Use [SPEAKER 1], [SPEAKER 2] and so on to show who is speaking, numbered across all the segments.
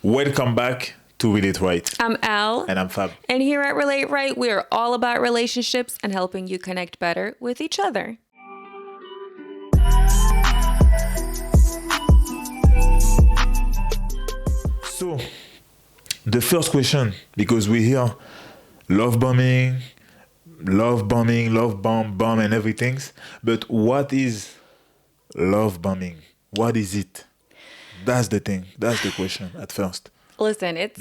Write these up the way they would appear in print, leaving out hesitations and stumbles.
[SPEAKER 1] Welcome back to Relate Right.
[SPEAKER 2] I'm Elle.
[SPEAKER 1] And I'm Fab.
[SPEAKER 2] And here at Relate Right, we are all about relationships and helping you connect better with each other.
[SPEAKER 1] So, the first question, because we hear love bombing, love bomb, and everything. But what is love bombing? What is it? That's the thing. That's the question at first.
[SPEAKER 2] Listen, it's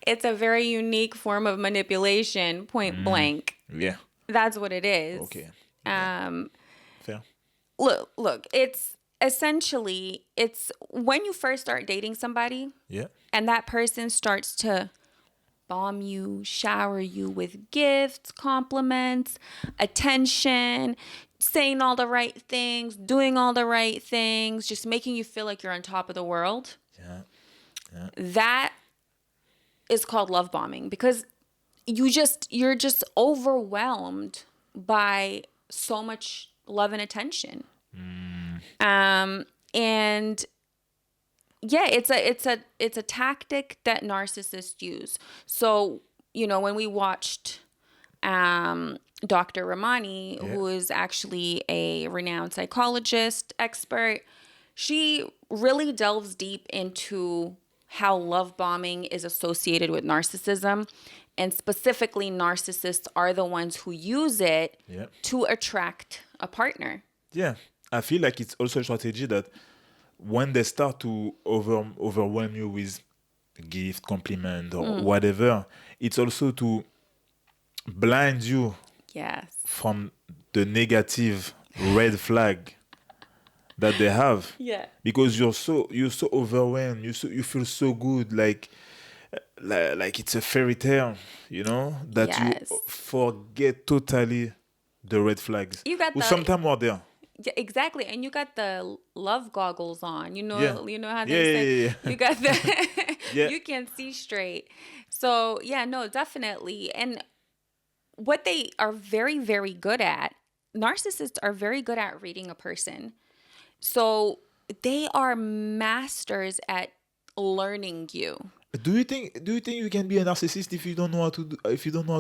[SPEAKER 2] it's a very unique form of manipulation, point blank.
[SPEAKER 1] Yeah.
[SPEAKER 2] That's what it is.
[SPEAKER 1] Okay. Fair.
[SPEAKER 2] Look, it's essentially, it's when you first start dating somebody
[SPEAKER 1] Yeah.
[SPEAKER 2] and that person starts to bomb you, shower you with gifts, compliments, attention, saying all the right things, doing all the right things, just making you feel like you're on top of the world.
[SPEAKER 1] Yeah.
[SPEAKER 2] That is called love bombing because you're just overwhelmed by so much love and attention. And yeah, it's a tactic that narcissists use. So, when we watched Dr. Ramani, who is actually a renowned psychologist expert, she really delves deep into how love bombing is associated with narcissism. And specifically, narcissists are the ones who use it to attract a partner.
[SPEAKER 1] Yeah. I feel like it's also a strategy that when they start to overwhelm you with gift, compliment, or whatever, it's also to blind you from the negative red flag that they have.
[SPEAKER 2] Yeah.
[SPEAKER 1] Because you're so overwhelmed, you feel so good, like it's a fairy tale, that you forget totally the red flags.
[SPEAKER 2] You got
[SPEAKER 1] who sometimes are there.
[SPEAKER 2] Yeah, exactly. And you got the love goggles on. You know how they
[SPEAKER 1] say. Yeah.
[SPEAKER 2] You got the
[SPEAKER 1] Yeah.
[SPEAKER 2] You can see straight. So yeah, no, definitely. And what they are very, very good at, narcissists are very good at reading a person. So they are masters at learning you.
[SPEAKER 1] Do you think you can be a narcissist if you don't know how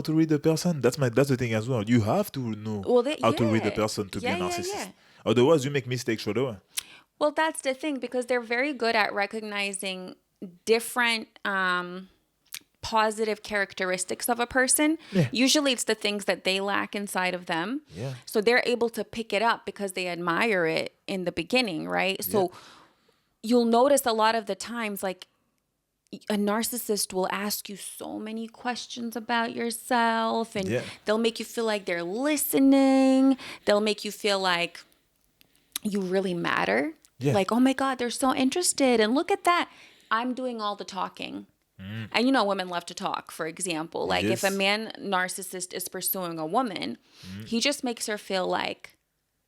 [SPEAKER 1] to read a person? That's the thing as well. You have to know how to read a person to be a narcissist. Yeah. Otherwise, you make mistakes right away.
[SPEAKER 2] Well, that's the thing, because they're very good at recognizing different positive characteristics of a person.
[SPEAKER 1] Yeah.
[SPEAKER 2] Usually it's the things that they lack inside of them.
[SPEAKER 1] Yeah.
[SPEAKER 2] So they're able to pick it up because they admire it in the beginning, right? So you'll notice a lot of the times, like, a narcissist will ask you so many questions about yourself, and they'll make you feel like they're listening. They'll make you feel like you really matter. Yeah. Like, oh my God, they're so interested. And look at that. I'm doing all the talking. And women love to talk, for example. Like if a man narcissist is pursuing a woman, he just makes her feel like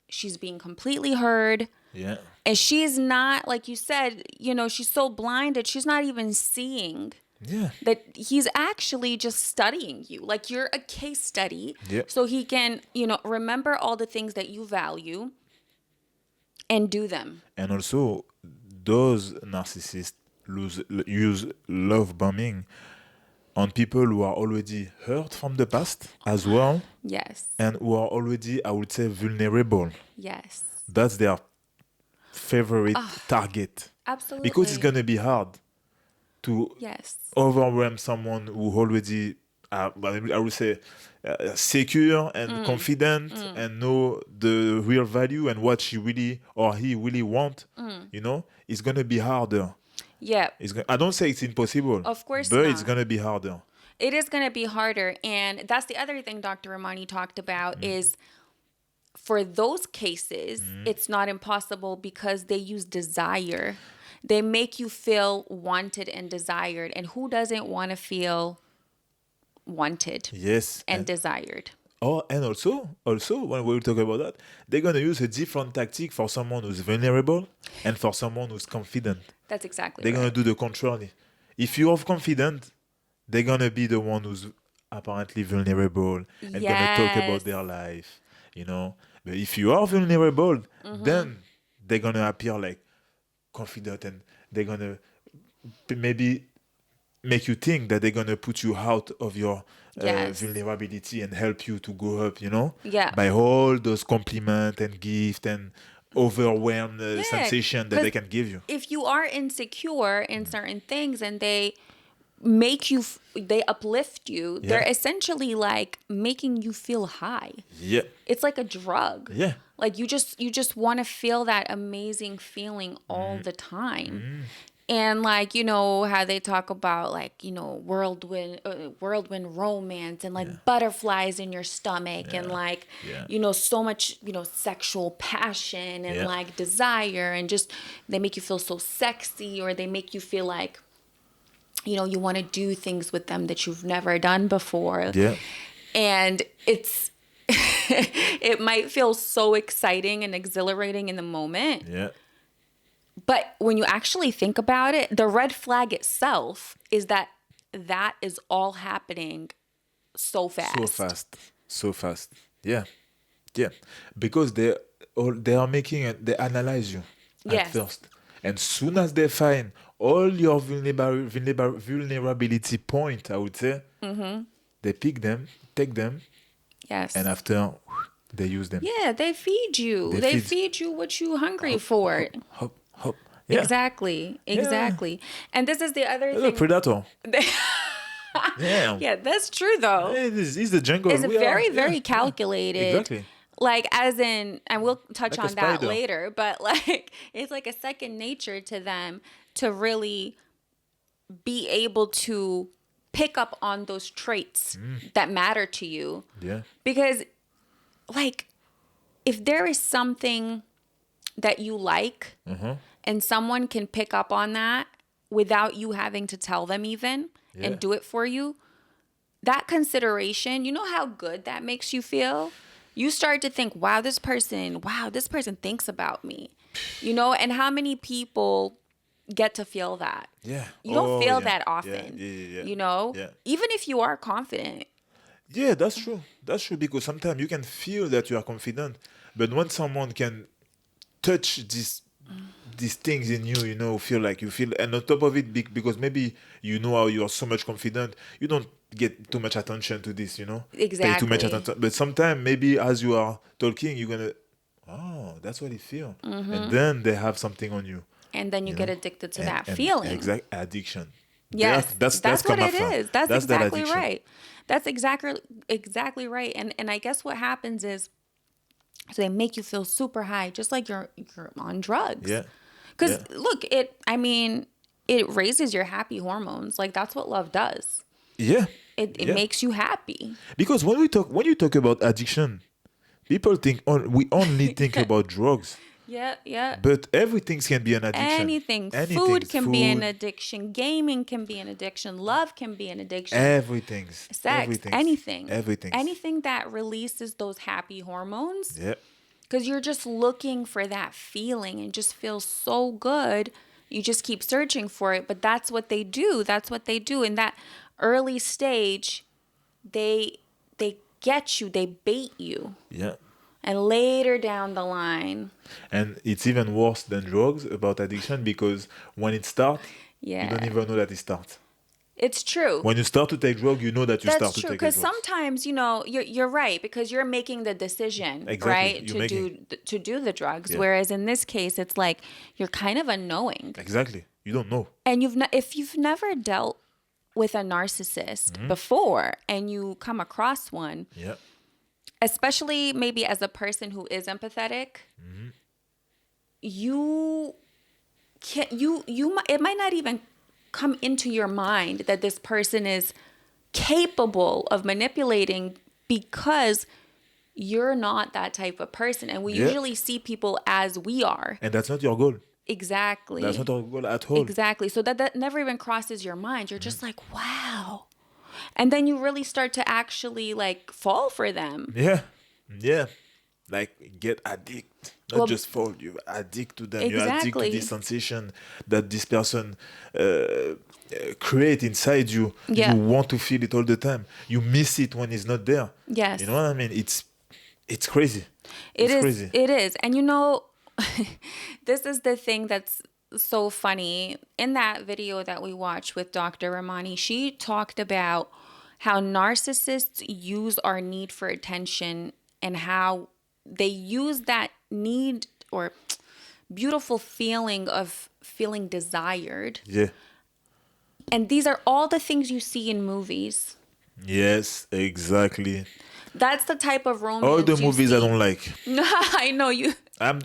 [SPEAKER 2] she's being completely heard.
[SPEAKER 1] Yeah.
[SPEAKER 2] And she's not, like you said, she's so blinded, she's not even seeing that he's actually just studying you. Like you're a case study. Yeah. So he can, remember all the things that you value and do them.
[SPEAKER 1] And also, those narcissists use love bombing on people who are already hurt from the past as well.
[SPEAKER 2] Yes.
[SPEAKER 1] And who are already, I would say, vulnerable.
[SPEAKER 2] Yes.
[SPEAKER 1] That's their favorite target.
[SPEAKER 2] Absolutely.
[SPEAKER 1] Because it's going to be hard to overwhelm someone who already, I would say, secure and confident and know the real value and what she really or he really want. It's going to be harder.
[SPEAKER 2] Yeah.
[SPEAKER 1] I don't say it's impossible.
[SPEAKER 2] Of course
[SPEAKER 1] but
[SPEAKER 2] not.
[SPEAKER 1] It's going to be harder.
[SPEAKER 2] It is going to be harder. And that's the other thing Dr. Ramani talked about is for those cases, it's not impossible because they use desire. They make you feel wanted and desired. And who doesn't want to feel wanted and desired?
[SPEAKER 1] Oh, and also when we talk about that, they're going to use a different tactic for someone who's vulnerable and for someone who's confident.
[SPEAKER 2] That's exactly
[SPEAKER 1] They're going to do the contrary. If you're confident, they're going to be the one who's apparently vulnerable and going to talk about their life, But if you are vulnerable, then they're going to appear like confident and they're going to maybe make you think that they're gonna put you out of your
[SPEAKER 2] Yes.
[SPEAKER 1] vulnerability and help you to go up, you know,
[SPEAKER 2] Yeah.
[SPEAKER 1] by all those compliment and gift and overwhelmed
[SPEAKER 2] Yeah,
[SPEAKER 1] sensation that
[SPEAKER 2] 'cause
[SPEAKER 1] they can give you.
[SPEAKER 2] if you are insecure in certain things and they make you, they uplift you, they're
[SPEAKER 1] Yeah.
[SPEAKER 2] essentially like making you feel high.
[SPEAKER 1] Yeah,
[SPEAKER 2] It's like a drug.
[SPEAKER 1] yeah,
[SPEAKER 2] Like you just want to feel that amazing feeling all the time. And like, you know, how they talk about like, you know, whirlwind romance and like butterflies in your stomach and like,
[SPEAKER 1] Yeah.
[SPEAKER 2] you know, so much, you know, sexual passion and
[SPEAKER 1] Yeah.
[SPEAKER 2] like desire, and just they make you feel so sexy, or they make you feel like, you know, you want to do things with them that you've never done before.
[SPEAKER 1] yeah,
[SPEAKER 2] And it's it might feel so exciting and exhilarating in the moment,
[SPEAKER 1] yeah,
[SPEAKER 2] but when you actually think about it, the red flag itself is that that is all happening so fast.
[SPEAKER 1] so fast. Yeah, yeah, because they are they analyze you at
[SPEAKER 2] Yes.
[SPEAKER 1] first, and soon as they find all your vulnerability point, I would say, they pick them, take them,
[SPEAKER 2] Yes.
[SPEAKER 1] and after they use them.
[SPEAKER 2] Yeah, they feed you.
[SPEAKER 1] They
[SPEAKER 2] They
[SPEAKER 1] feed-
[SPEAKER 2] feed you what you hungry for.
[SPEAKER 1] Hop, hop. Yeah,
[SPEAKER 2] Exactly. Exactly. And this is the other
[SPEAKER 1] he's a
[SPEAKER 2] thing.
[SPEAKER 1] predator. Yeah,
[SPEAKER 2] Yeah, that's true though.
[SPEAKER 1] He's the jungle.
[SPEAKER 2] It's
[SPEAKER 1] We are-
[SPEAKER 2] very,
[SPEAKER 1] yeah,
[SPEAKER 2] very
[SPEAKER 1] yeah.
[SPEAKER 2] calculated.
[SPEAKER 1] Exactly.
[SPEAKER 2] Like as in, and we'll touch
[SPEAKER 1] Like a
[SPEAKER 2] on that
[SPEAKER 1] spider.
[SPEAKER 2] later, but like it's like a second nature to them to really be able to pick up on those traits that matter to you.
[SPEAKER 1] Yeah,
[SPEAKER 2] Because like if there is something that you like and someone can pick up on that without you having to tell them even
[SPEAKER 1] Yeah.
[SPEAKER 2] and do it for you, that consideration, you know how good that makes you feel? You start to think, wow, this person thinks about me. You know, and how many people get to feel that?
[SPEAKER 1] yeah.
[SPEAKER 2] You don't
[SPEAKER 1] Oh,
[SPEAKER 2] feel
[SPEAKER 1] yeah.
[SPEAKER 2] that
[SPEAKER 1] Yeah,
[SPEAKER 2] often.
[SPEAKER 1] yeah.
[SPEAKER 2] You know?
[SPEAKER 1] Yeah.
[SPEAKER 2] Even if you are confident.
[SPEAKER 1] Yeah, that's true. That's true, because sometimes you can feel that you are confident, but when someone can touch these things in you, you know, feel like you feel, and on top of it, because maybe you know how you are so much confident, you don't get too much attention to this, you know, pay too much
[SPEAKER 2] Exactly.
[SPEAKER 1] attention. But sometimes maybe as you are talking, you're gonna, oh, that's what it feels, and then they have something on you.
[SPEAKER 2] And then you
[SPEAKER 1] You
[SPEAKER 2] get
[SPEAKER 1] know?
[SPEAKER 2] addicted to
[SPEAKER 1] And-
[SPEAKER 2] that
[SPEAKER 1] and
[SPEAKER 2] feeling.
[SPEAKER 1] Exact addiction.
[SPEAKER 2] Yes, that's what
[SPEAKER 1] comme
[SPEAKER 2] it
[SPEAKER 1] afin.
[SPEAKER 2] is. That's
[SPEAKER 1] that
[SPEAKER 2] exactly
[SPEAKER 1] addiction.
[SPEAKER 2] right. That's exactly right. And I guess what happens is, so they make you feel super high, just like you're on drugs.
[SPEAKER 1] Yeah.
[SPEAKER 2] Because
[SPEAKER 1] Yeah.
[SPEAKER 2] look, it raises your happy hormones. Like that's what love does.
[SPEAKER 1] Yeah.
[SPEAKER 2] It
[SPEAKER 1] Yeah.
[SPEAKER 2] makes you happy.
[SPEAKER 1] Because when you talk about addiction, people think we only think about drugs,
[SPEAKER 2] Yeah, yeah.
[SPEAKER 1] but everything can be an addiction.
[SPEAKER 2] Anything. Food
[SPEAKER 1] Anything's
[SPEAKER 2] can be an
[SPEAKER 1] food,
[SPEAKER 2] addiction. Gaming can be an addiction. Love can be an addiction.
[SPEAKER 1] Everything's
[SPEAKER 2] Sex,
[SPEAKER 1] everything's-
[SPEAKER 2] anything.
[SPEAKER 1] Everything's.
[SPEAKER 2] Anything that releases those happy hormones.
[SPEAKER 1] Yeah.
[SPEAKER 2] Because you're just looking for that feeling and just feels so good. You just keep searching for it. But that's what they do. That's what they do. In that early stage, they get you, they bait you.
[SPEAKER 1] Yeah.
[SPEAKER 2] And later down the line,
[SPEAKER 1] And it's even worse than drugs about addiction, because when it starts,
[SPEAKER 2] yeah,
[SPEAKER 1] you don't even know that it starts.
[SPEAKER 2] it's true.
[SPEAKER 1] When you start to take drug, you know that you
[SPEAKER 2] That's
[SPEAKER 1] start to
[SPEAKER 2] true,
[SPEAKER 1] take
[SPEAKER 2] because
[SPEAKER 1] drugs.
[SPEAKER 2] sometimes, you know, you're right, because you're making the decision,
[SPEAKER 1] Exactly.
[SPEAKER 2] right,
[SPEAKER 1] You're
[SPEAKER 2] to do the drugs.
[SPEAKER 1] Yeah.
[SPEAKER 2] Whereas in this case, it's like you're kind of unknowing,
[SPEAKER 1] Exactly. You don't know.
[SPEAKER 2] and if you've never dealt with a narcissist before, and you come across one,
[SPEAKER 1] Yeah.
[SPEAKER 2] especially maybe as a person who is empathetic, you can't it might not even come into your mind that this person is capable of manipulating, because you're not that type of person, and we
[SPEAKER 1] Yeah.
[SPEAKER 2] usually see people as we are.
[SPEAKER 1] And that's not your goal.
[SPEAKER 2] Exactly.
[SPEAKER 1] That's not our goal at all.
[SPEAKER 2] Exactly. So that never even crosses your mind. You're just like, wow. And then you really start to actually like fall for them.
[SPEAKER 1] Yeah. Yeah. Like get addicted. Not
[SPEAKER 2] Well,
[SPEAKER 1] just fall. You addict to them. You addict to
[SPEAKER 2] Exactly.
[SPEAKER 1] this sensation that this person create inside you.
[SPEAKER 2] Yeah.
[SPEAKER 1] You want to feel it all the time. You miss it when it's not there.
[SPEAKER 2] Yes.
[SPEAKER 1] You know what I mean? It's crazy.
[SPEAKER 2] It
[SPEAKER 1] It's
[SPEAKER 2] is.
[SPEAKER 1] crazy.
[SPEAKER 2] It is. And you know, this is the thing that's so funny. In that video that we watched with Dr. Ramani, she talked about how narcissists use our need for attention and how they use that need or beautiful feeling of feeling desired.
[SPEAKER 1] Yeah.
[SPEAKER 2] And these are all the things you see in movies.
[SPEAKER 1] Yes, exactly.
[SPEAKER 2] That's the type of romance.
[SPEAKER 1] All the
[SPEAKER 2] you
[SPEAKER 1] movies
[SPEAKER 2] see.
[SPEAKER 1] I don't like.
[SPEAKER 2] I know you.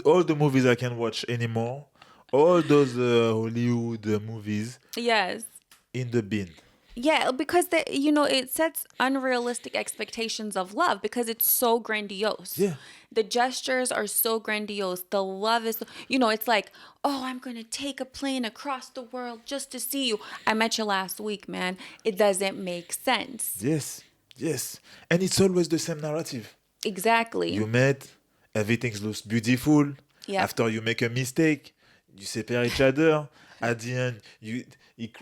[SPEAKER 1] All the movies I can watch anymore. All those Hollywood movies
[SPEAKER 2] Yes.
[SPEAKER 1] in the bin.
[SPEAKER 2] Yeah, because it sets unrealistic expectations of love because it's so grandiose.
[SPEAKER 1] Yeah.
[SPEAKER 2] The gestures are so grandiose. The love is, it's like, oh, I'm going to take a plane across the world just to see you. I met you last week, man. It doesn't make sense.
[SPEAKER 1] Yes. Yes. And it's always the same narrative.
[SPEAKER 2] Exactly.
[SPEAKER 1] You met, everything looks beautiful.
[SPEAKER 2] Yeah.
[SPEAKER 1] After you make a mistake, you separate each other. At the end,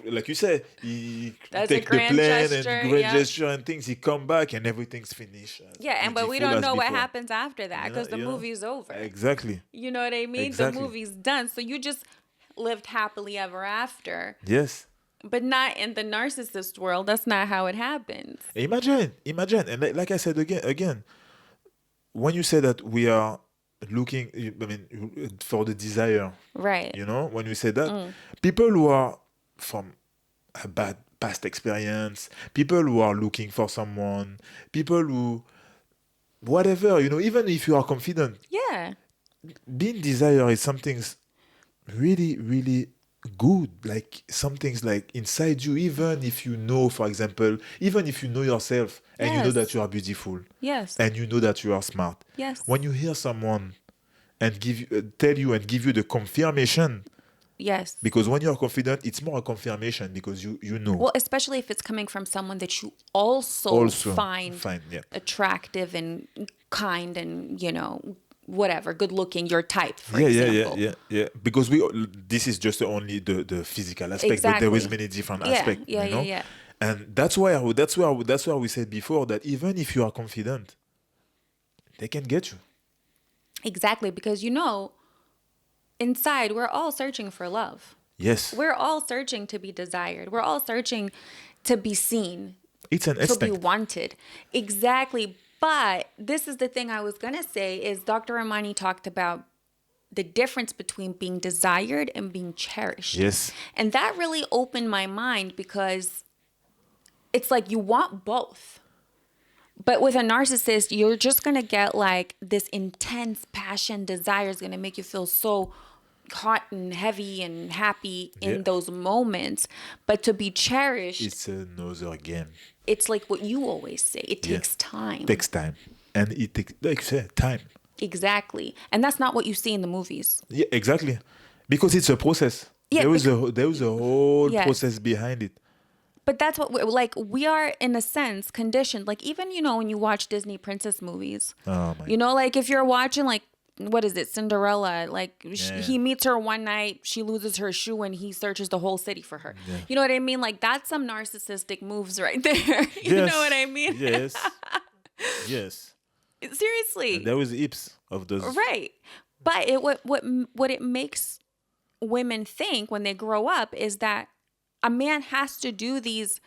[SPEAKER 1] like you said, he
[SPEAKER 2] That's
[SPEAKER 1] take
[SPEAKER 2] a grand
[SPEAKER 1] the plane
[SPEAKER 2] gesture,
[SPEAKER 1] and grand
[SPEAKER 2] yeah.
[SPEAKER 1] gesture and things. He come back and everything's finished.
[SPEAKER 2] Yeah, but we
[SPEAKER 1] Beautiful
[SPEAKER 2] don't
[SPEAKER 1] as
[SPEAKER 2] know what
[SPEAKER 1] before.
[SPEAKER 2] happens after that because the movie's over.
[SPEAKER 1] Exactly.
[SPEAKER 2] You know what I mean?
[SPEAKER 1] Exactly.
[SPEAKER 2] The movie's done. So you just lived happily ever after.
[SPEAKER 1] Yes.
[SPEAKER 2] But not in the narcissist world. That's not how it happens.
[SPEAKER 1] Imagine, and like I said again, when you say that we are looking, for the desire,
[SPEAKER 2] Right.
[SPEAKER 1] when we say that, people who are from a bad past experience, people who are looking for someone, people who, whatever, even if you are confident,
[SPEAKER 2] Yeah.
[SPEAKER 1] being desire is something really, really good, like something's like inside you, even if for example, even if you know yourself and you know
[SPEAKER 2] Yes.
[SPEAKER 1] that you are beautiful
[SPEAKER 2] Yes.
[SPEAKER 1] and you know that you are smart.
[SPEAKER 2] Yes.
[SPEAKER 1] When you hear someone and tell you and give you the confirmation,
[SPEAKER 2] Yes.
[SPEAKER 1] because when you are confident, it's more a confirmation because you know.
[SPEAKER 2] Well, especially if it's coming from someone that you also find
[SPEAKER 1] yeah.
[SPEAKER 2] attractive and kind and, whatever, good looking, your type, for example.
[SPEAKER 1] Yeah. Because this is just only the physical aspect, but there is many different aspects.
[SPEAKER 2] Yeah.
[SPEAKER 1] And that's why we said before that even if you are confident, they can get you.
[SPEAKER 2] Exactly, because inside we're all searching for love.
[SPEAKER 1] Yes.
[SPEAKER 2] We're all searching to be desired. We're all searching to be seen.
[SPEAKER 1] It's an
[SPEAKER 2] to
[SPEAKER 1] instinct.
[SPEAKER 2] be wanted. Exactly. But this is the thing I was going to say is Dr. Ramani talked about the difference between being desired and being cherished.
[SPEAKER 1] Yes.
[SPEAKER 2] And that really opened my mind because it's like you want both. But with a narcissist, you're just going to get like this intense passion, desire is going to make you feel so hot and heavy and happy in those moments. But to be cherished,
[SPEAKER 1] it's another game.
[SPEAKER 2] It's like what you always say. It takes time.
[SPEAKER 1] Takes time. And it takes, like you said, time.
[SPEAKER 2] Exactly. And that's not what you see in the movies.
[SPEAKER 1] Yeah, exactly. Because it's a process.
[SPEAKER 2] Yeah,
[SPEAKER 1] there was a whole process behind it.
[SPEAKER 2] But that's what we are in a sense conditioned. Like even, when you watch Disney princess movies,
[SPEAKER 1] Oh my
[SPEAKER 2] like if you're watching like, what is it? Cinderella, like he meets her one night, she loses her shoe and he searches the whole city for her. Yeah. You know what I mean? Like that's some narcissistic moves right there. You know what I mean?
[SPEAKER 1] Yes. Yes.
[SPEAKER 2] Seriously.
[SPEAKER 1] And there was heaps of those.
[SPEAKER 2] Right. But what it makes women think when they grow up is that a man has to do these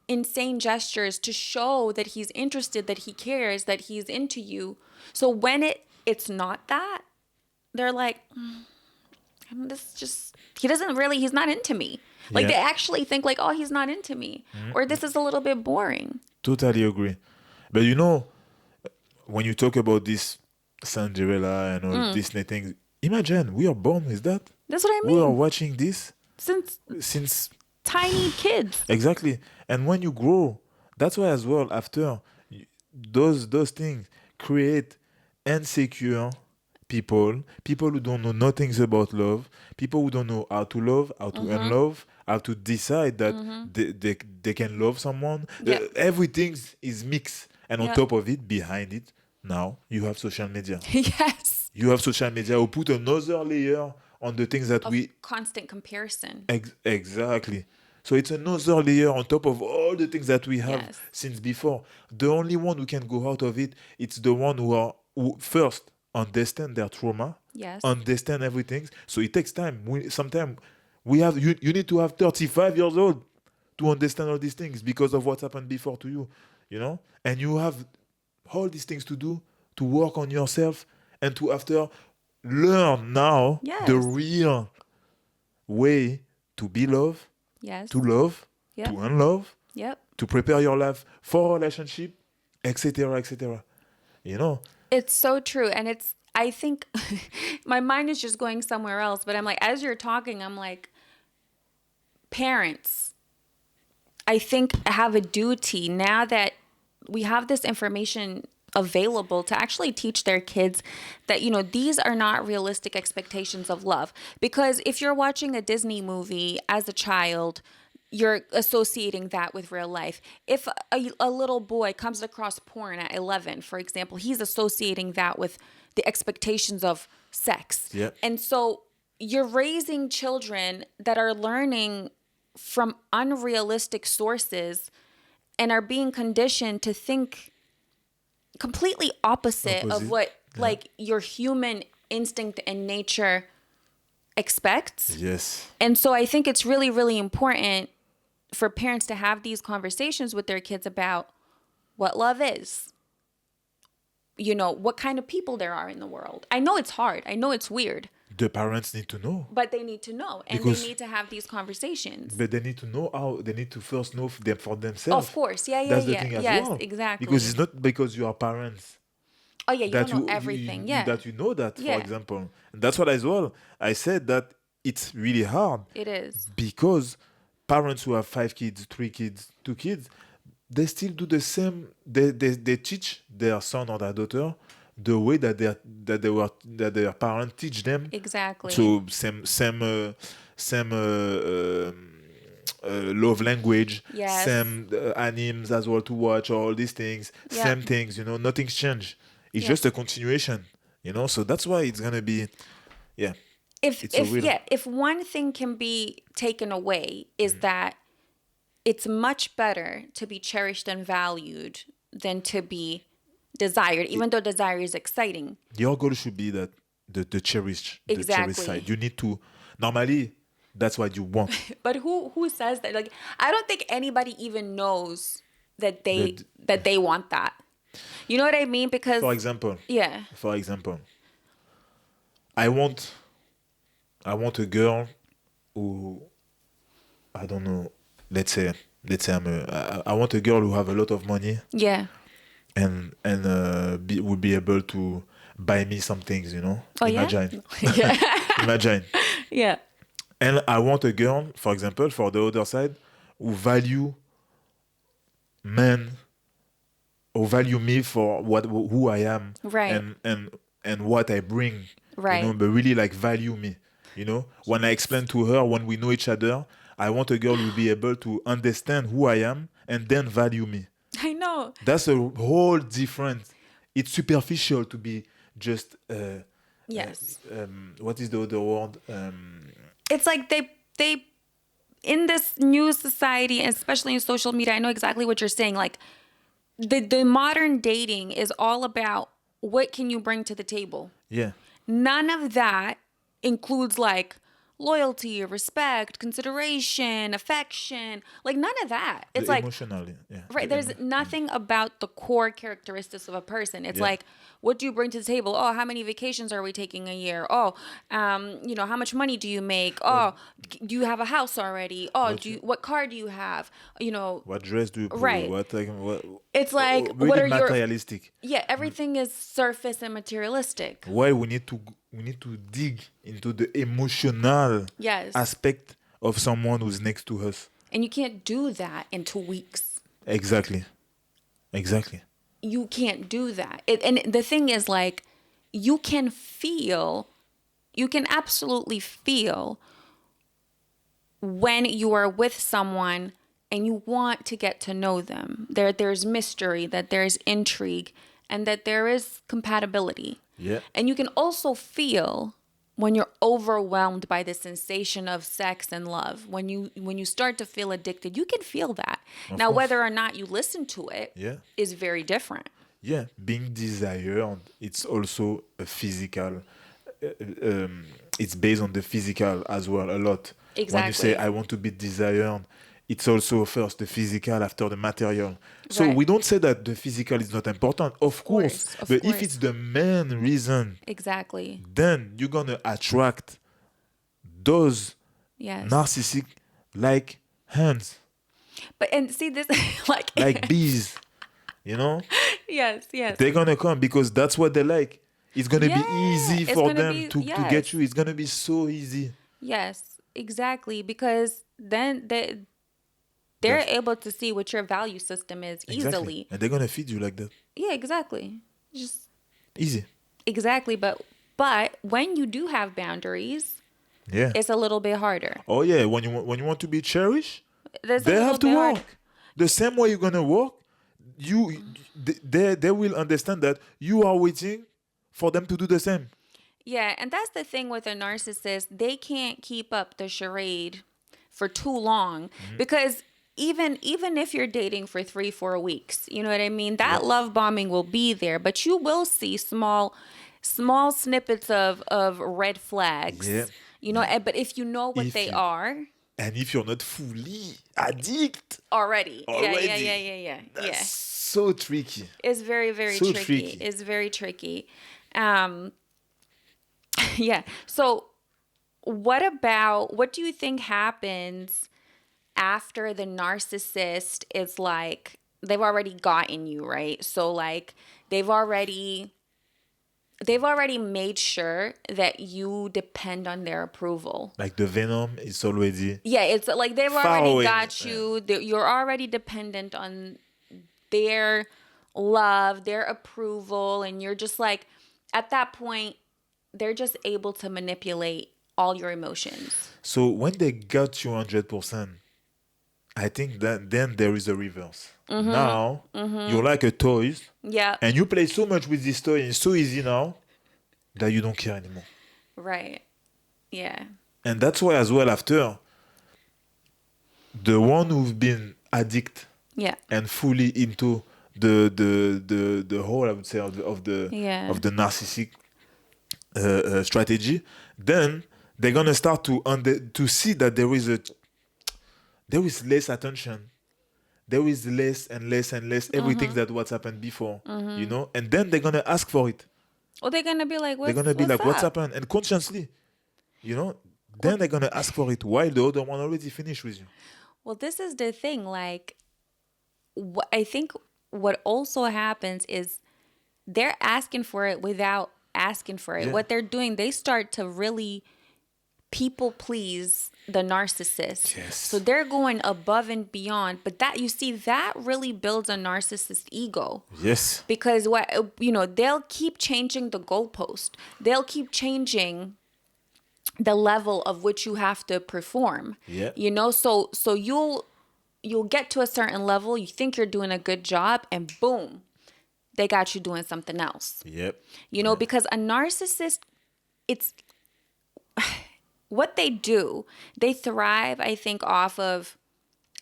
[SPEAKER 2] insane gestures to show that he's interested, that he cares, that he's into you. So when it's not that, they're like, he's not into me. Like they actually think like, oh, he's not into me. Or this is a little bit boring.
[SPEAKER 1] Totally agree. But when you talk about this Cinderella and all Disney things, imagine we are born with that.
[SPEAKER 2] That's what I mean.
[SPEAKER 1] We are watching this
[SPEAKER 2] since tiny kids.
[SPEAKER 1] Exactly. And when you grow, that's why as well after those things create insecure people who don't know nothing about love, people who don't know how to love, how to unlove, how to decide that they can love someone. Everything is mixed. And on top of it, behind it, now you have social media.
[SPEAKER 2] Yes.
[SPEAKER 1] You have social media who put another layer on the things that
[SPEAKER 2] constant comparison.
[SPEAKER 1] Exactly. So it's another layer on top of all the things that we have since before. The only one who can go out of it, it's the one who first understand their trauma,
[SPEAKER 2] Yes.
[SPEAKER 1] understand everything. So it takes time. Sometimes you need to have 35 years old to understand all these things because of what happened before to you, and you have all these things to do to work on yourself and to after learn now
[SPEAKER 2] Yes.
[SPEAKER 1] the real way to be loved,
[SPEAKER 2] Yes.
[SPEAKER 1] to love,
[SPEAKER 2] Yep.
[SPEAKER 1] to unlove,
[SPEAKER 2] Yep.
[SPEAKER 1] to prepare your life for a relationship, etc., etc.
[SPEAKER 2] It's so true. And I think my mind is just going somewhere else, but I'm like, as you're talking, I'm like, parents, I think, have a duty now that we have this information available to actually teach their kids that, these are not realistic expectations of love. Because if you're watching a Disney movie as a child, you're associating that with real life. If a little boy comes across porn at 11, for example, he's associating that with the expectations of sex.
[SPEAKER 1] Yeah.
[SPEAKER 2] And so you're raising children that are learning from unrealistic sources and are being conditioned to think completely opposite of what like your human instinct and nature expects.
[SPEAKER 1] Yes.
[SPEAKER 2] And so I think it's really, really important for parents to have these conversations with their kids about what love is. What kind of people there are in the world. I know it's hard. I know it's weird.
[SPEAKER 1] The parents need to know.
[SPEAKER 2] But they need to know. And they need to have these conversations.
[SPEAKER 1] But they need to know how. They need to first know them for themselves.
[SPEAKER 2] Of course. Yeah.
[SPEAKER 1] That's the thing as
[SPEAKER 2] yes,
[SPEAKER 1] well.
[SPEAKER 2] exactly.
[SPEAKER 1] Because it's not because you are parents.
[SPEAKER 2] Oh, yeah, you don't know everything. Yeah.
[SPEAKER 1] That you know that,
[SPEAKER 2] Yeah.
[SPEAKER 1] for example. And that's what as well. I said that it's really hard.
[SPEAKER 2] It is.
[SPEAKER 1] Because parents who have 5 kids, 3 kids, 2 kids, they still do the same. They teach their son or their daughter the way that their parents teach them.
[SPEAKER 2] Exactly.
[SPEAKER 1] So same love language,
[SPEAKER 2] Yes.
[SPEAKER 1] same animes as well to watch, all these things,
[SPEAKER 2] Yeah.
[SPEAKER 1] same things. Nothing's changed. It's just a continuation. So that's why it's gonna be, yeah.
[SPEAKER 2] If one thing can be taken away is that it's much better to be cherished and valued than to be desired, even though desire is exciting.
[SPEAKER 1] Your goal should be that the cherished, the
[SPEAKER 2] Exactly.
[SPEAKER 1] cherished side. You need to normally. That's what you want.
[SPEAKER 2] But who says that? Like, I don't think anybody even knows that they want that. You know what I mean? Because
[SPEAKER 1] For example, I want a girl who, I don't know. Let's say I want a girl who have a lot of money.
[SPEAKER 2] Yeah.
[SPEAKER 1] And would be able to buy me some things,
[SPEAKER 2] Oh,
[SPEAKER 1] Imagine.
[SPEAKER 2] Yeah.
[SPEAKER 1] Imagine.
[SPEAKER 2] Yeah.
[SPEAKER 1] And I want a girl, for example, for the other side, who value men, or value me for who I am,
[SPEAKER 2] Right.
[SPEAKER 1] and what I bring,
[SPEAKER 2] Right.
[SPEAKER 1] But really like value me, When I explain to her, when we know each other, I want a girl who will be able to understand who I am and then value me.
[SPEAKER 2] I know.
[SPEAKER 1] That's a whole different. It's superficial to be just.
[SPEAKER 2] Yes.
[SPEAKER 1] What is the other word?
[SPEAKER 2] It's like they in this new society, especially in social media, I know exactly what you're saying. Like the modern dating is all about what can you bring to the table.
[SPEAKER 1] Yeah.
[SPEAKER 2] None of that includes like loyalty, respect, consideration, affection, like none of that. It's like
[SPEAKER 1] emotionally, yeah.
[SPEAKER 2] Right. There's nothing about the core characteristics of a person. It's like, what do you bring to the table? Oh, how many vacations are we taking a year? Oh, how much money do you make? Oh, do you have a house already? Oh, what car do you have?
[SPEAKER 1] What dress do you put?
[SPEAKER 2] Right.
[SPEAKER 1] What
[SPEAKER 2] it's like,
[SPEAKER 1] really
[SPEAKER 2] what are
[SPEAKER 1] materialistic.
[SPEAKER 2] Everything is surface and materialistic.
[SPEAKER 1] Why we need to dig into the emotional aspect of someone who's next to us.
[SPEAKER 2] And you can't do that in 2 weeks.
[SPEAKER 1] Exactly.
[SPEAKER 2] You can't do that. And the thing is, like, you can absolutely feel when you are with someone and you want to get to know them. There's mystery, that there's intrigue, and that there is compatibility.
[SPEAKER 1] Yeah.
[SPEAKER 2] And you can also feel when you're overwhelmed by the sensation of sex and love. When you start to feel addicted, you can feel that. Now,
[SPEAKER 1] course.
[SPEAKER 2] whether or not you listen to it is very different.
[SPEAKER 1] Yeah, being desired, it's also a physical. It's based on the physical as well a lot. When you say
[SPEAKER 2] Exactly.
[SPEAKER 1] I want to be desired, it's also first the physical after the material. So
[SPEAKER 2] Right.
[SPEAKER 1] we don't say that the physical is not important, of course,
[SPEAKER 2] Of
[SPEAKER 1] but if
[SPEAKER 2] course.
[SPEAKER 1] it's the main reason,
[SPEAKER 2] Exactly.
[SPEAKER 1] then you're gonna attract those
[SPEAKER 2] Yes.
[SPEAKER 1] narcissistic like hands,
[SPEAKER 2] But and see this like
[SPEAKER 1] like bees, you know?
[SPEAKER 2] yes, yes.
[SPEAKER 1] They're gonna come because that's what they like. It's gonna be
[SPEAKER 2] Yeah,
[SPEAKER 1] easy
[SPEAKER 2] it's
[SPEAKER 1] for
[SPEAKER 2] gonna
[SPEAKER 1] them
[SPEAKER 2] be
[SPEAKER 1] to get
[SPEAKER 2] yes.
[SPEAKER 1] you. It's gonna be so easy.
[SPEAKER 2] Yes, exactly. Because then they're
[SPEAKER 1] That's
[SPEAKER 2] able to see what your value system is
[SPEAKER 1] exactly.
[SPEAKER 2] easily.
[SPEAKER 1] And they're gonna feed you like that.
[SPEAKER 2] Yeah, exactly. Just
[SPEAKER 1] Easy.
[SPEAKER 2] exactly. But when you do have boundaries,
[SPEAKER 1] Yeah.
[SPEAKER 2] it's a little bit harder.
[SPEAKER 1] Oh yeah. When you want to be cherished,
[SPEAKER 2] There's a
[SPEAKER 1] they
[SPEAKER 2] little
[SPEAKER 1] have to
[SPEAKER 2] bit harder.
[SPEAKER 1] work. The same way you're gonna work, they will understand that you are waiting for them to do the same.
[SPEAKER 2] Yeah, and that's the thing with a narcissist. They can't keep up the charade for too long because even if you're dating for 3-4 weeks, you know what I mean?
[SPEAKER 1] Yeah.
[SPEAKER 2] That love bombing will be there, but you will see small snippets of red flags.
[SPEAKER 1] Yeah.
[SPEAKER 2] You know, but if you know what
[SPEAKER 1] If
[SPEAKER 2] they
[SPEAKER 1] you
[SPEAKER 2] are
[SPEAKER 1] and if you're not fully addict
[SPEAKER 2] already. Yeah,
[SPEAKER 1] already,
[SPEAKER 2] yeah.
[SPEAKER 1] that's so tricky.
[SPEAKER 2] It's very
[SPEAKER 1] So
[SPEAKER 2] tricky.
[SPEAKER 1] tricky.
[SPEAKER 2] It's very tricky. Yeah. So what do you think happens after the narcissist is like they've already gotten you, right? So like they've already made sure that you depend on their approval.
[SPEAKER 1] Like the venom is already
[SPEAKER 2] Yeah, it's like they've
[SPEAKER 1] far
[SPEAKER 2] already
[SPEAKER 1] away.
[SPEAKER 2] got you. You're already dependent on their love, their approval, and you're just like at that point they're just able to manipulate all your emotions.
[SPEAKER 1] So when they got you 100%, I think that then there is a reverse. Now you're like a toy,
[SPEAKER 2] Yeah.
[SPEAKER 1] and you play so much with this toy, and it's so easy now that you don't care anymore.
[SPEAKER 2] Right. Yeah.
[SPEAKER 1] And that's why as well after the one who've been addict
[SPEAKER 2] Yeah.
[SPEAKER 1] and fully into the whole I would say of the
[SPEAKER 2] Yeah.
[SPEAKER 1] narcissistic strategy, then they're gonna start to see that there is less attention, there is less and less and less everything that what's happened before, you know, and then they're gonna ask for it.
[SPEAKER 2] Well, they're gonna be like,
[SPEAKER 1] They're gonna be like, what's
[SPEAKER 2] up?
[SPEAKER 1] happened? And consciously, you know, then they're gonna ask for it while the other one already finished with you.
[SPEAKER 2] Well, this is the thing. Like, I think what also happens is they're asking for it without asking for it.
[SPEAKER 1] Yeah.
[SPEAKER 2] What they're doing, they start to really people please the narcissist.
[SPEAKER 1] Yes.
[SPEAKER 2] So they're going above and beyond. But that, you see, that really builds a narcissist ego.
[SPEAKER 1] Yes.
[SPEAKER 2] Because they'll keep changing the goalpost. They'll keep changing the level of which you have to perform.
[SPEAKER 1] Yeah.
[SPEAKER 2] You know, so you'll get to a certain level, you think you're doing a good job, and boom, they got you doing something else.
[SPEAKER 1] Yep.
[SPEAKER 2] You know, because a narcissist, it's what they do. They thrive, I think, off of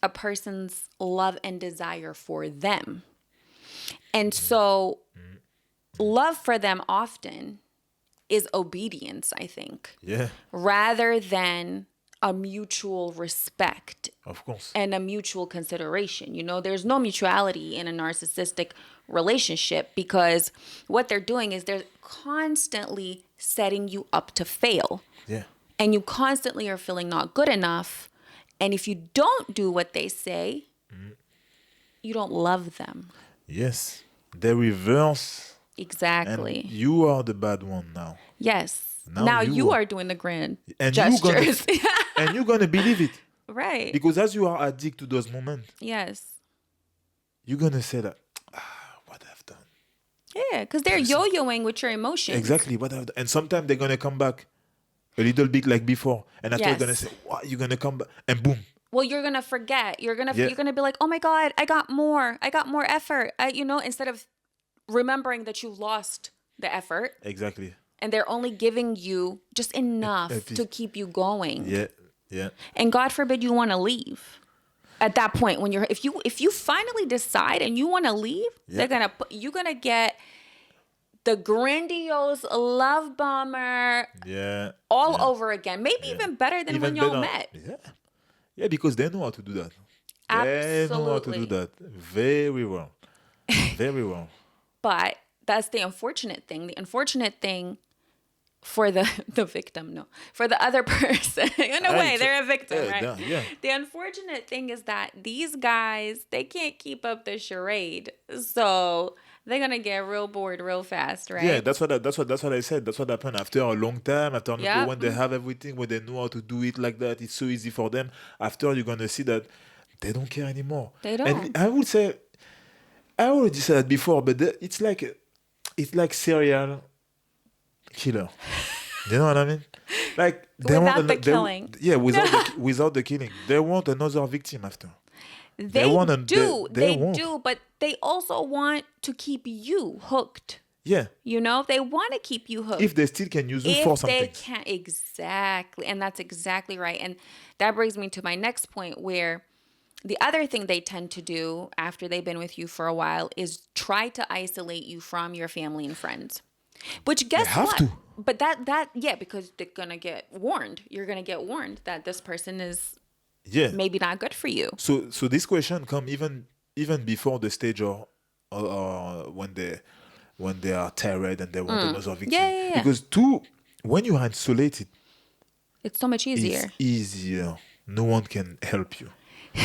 [SPEAKER 2] a person's love and desire for them. And so love for them often is obedience, I think.
[SPEAKER 1] Yeah.
[SPEAKER 2] Rather than a mutual respect
[SPEAKER 1] Of course.
[SPEAKER 2] and a mutual consideration. You know, there's no mutuality in a narcissistic relationship because what they're doing is they're constantly setting you up to fail.
[SPEAKER 1] Yeah.
[SPEAKER 2] And you constantly are feeling not good enough. And if you don't do what they say, you don't love them.
[SPEAKER 1] Yes. They reverse.
[SPEAKER 2] Exactly.
[SPEAKER 1] And you are the bad one now.
[SPEAKER 2] Yes.
[SPEAKER 1] Now
[SPEAKER 2] Now
[SPEAKER 1] you
[SPEAKER 2] you
[SPEAKER 1] are-
[SPEAKER 2] are doing the grand
[SPEAKER 1] And
[SPEAKER 2] gestures.
[SPEAKER 1] and you're gonna believe it.
[SPEAKER 2] Right.
[SPEAKER 1] Because as you are addicted to those moments,
[SPEAKER 2] Yes.
[SPEAKER 1] you're gonna say that, what I've done.
[SPEAKER 2] Yeah, because they're yo-yoing with your emotions.
[SPEAKER 1] Exactly what I've done. And sometimes they're gonna come back a little bit like before. And after
[SPEAKER 2] Yes.
[SPEAKER 1] you're gonna say, what? You're gonna come back and boom.
[SPEAKER 2] Well, you're gonna forget. You're gonna
[SPEAKER 1] Yeah.
[SPEAKER 2] be like, oh my God, I got more effort. Instead of remembering that you lost the effort,
[SPEAKER 1] Exactly.
[SPEAKER 2] and they're only giving you just enough
[SPEAKER 1] piece.
[SPEAKER 2] to keep you going.
[SPEAKER 1] Yeah. Yeah.
[SPEAKER 2] And God forbid you want to leave. At that point, when if you finally decide and you want to leave,
[SPEAKER 1] Yeah.
[SPEAKER 2] you're gonna get the grandiose love bomber all over again. Maybe even better than when y'all met.
[SPEAKER 1] Yeah. Yeah, because they know how to do that. They know how to do
[SPEAKER 2] Absolutely.
[SPEAKER 1] that very well. Very well.
[SPEAKER 2] But that's the unfortunate thing. The unfortunate thing for the victim, no, for the other person. In a way, they're a victim, right?
[SPEAKER 1] Yeah.
[SPEAKER 2] The unfortunate thing is that these guys, they can't keep up the charade. So they're gonna get real bored real fast, right?
[SPEAKER 1] Yeah, that's what I said. That's what happened after a long time. After
[SPEAKER 2] Yep.
[SPEAKER 1] when they have everything, when they know how to do it like that, it's so easy for them. After you're gonna see that they don't care anymore.
[SPEAKER 2] They don't.
[SPEAKER 1] And I would say, I already said that before, but it's like serial killer. You know what I mean? Like they
[SPEAKER 2] Without the killing.
[SPEAKER 1] Without the killing, they want another victim after.
[SPEAKER 2] They
[SPEAKER 1] want
[SPEAKER 2] do,
[SPEAKER 1] want.
[SPEAKER 2] but they also want to keep you hooked.
[SPEAKER 1] Yeah.
[SPEAKER 2] You know, they want to keep you hooked.
[SPEAKER 1] If they still can use you for something.
[SPEAKER 2] If they can, exactly. And that's exactly right. And that brings me to my next point, where the other thing they tend to do after they've been with you for a while is try to isolate you from your family and friends. Which guess
[SPEAKER 1] have
[SPEAKER 2] what?
[SPEAKER 1] to.
[SPEAKER 2] But yeah, because they're going to get warned. You're going to get warned that this person is maybe not good for you.
[SPEAKER 1] So this question come even before the stage or when they are tired and they want another victim.
[SPEAKER 2] Yeah.
[SPEAKER 1] Because when you are isolated,
[SPEAKER 2] It's so much easier.
[SPEAKER 1] it's easier. No one can help you.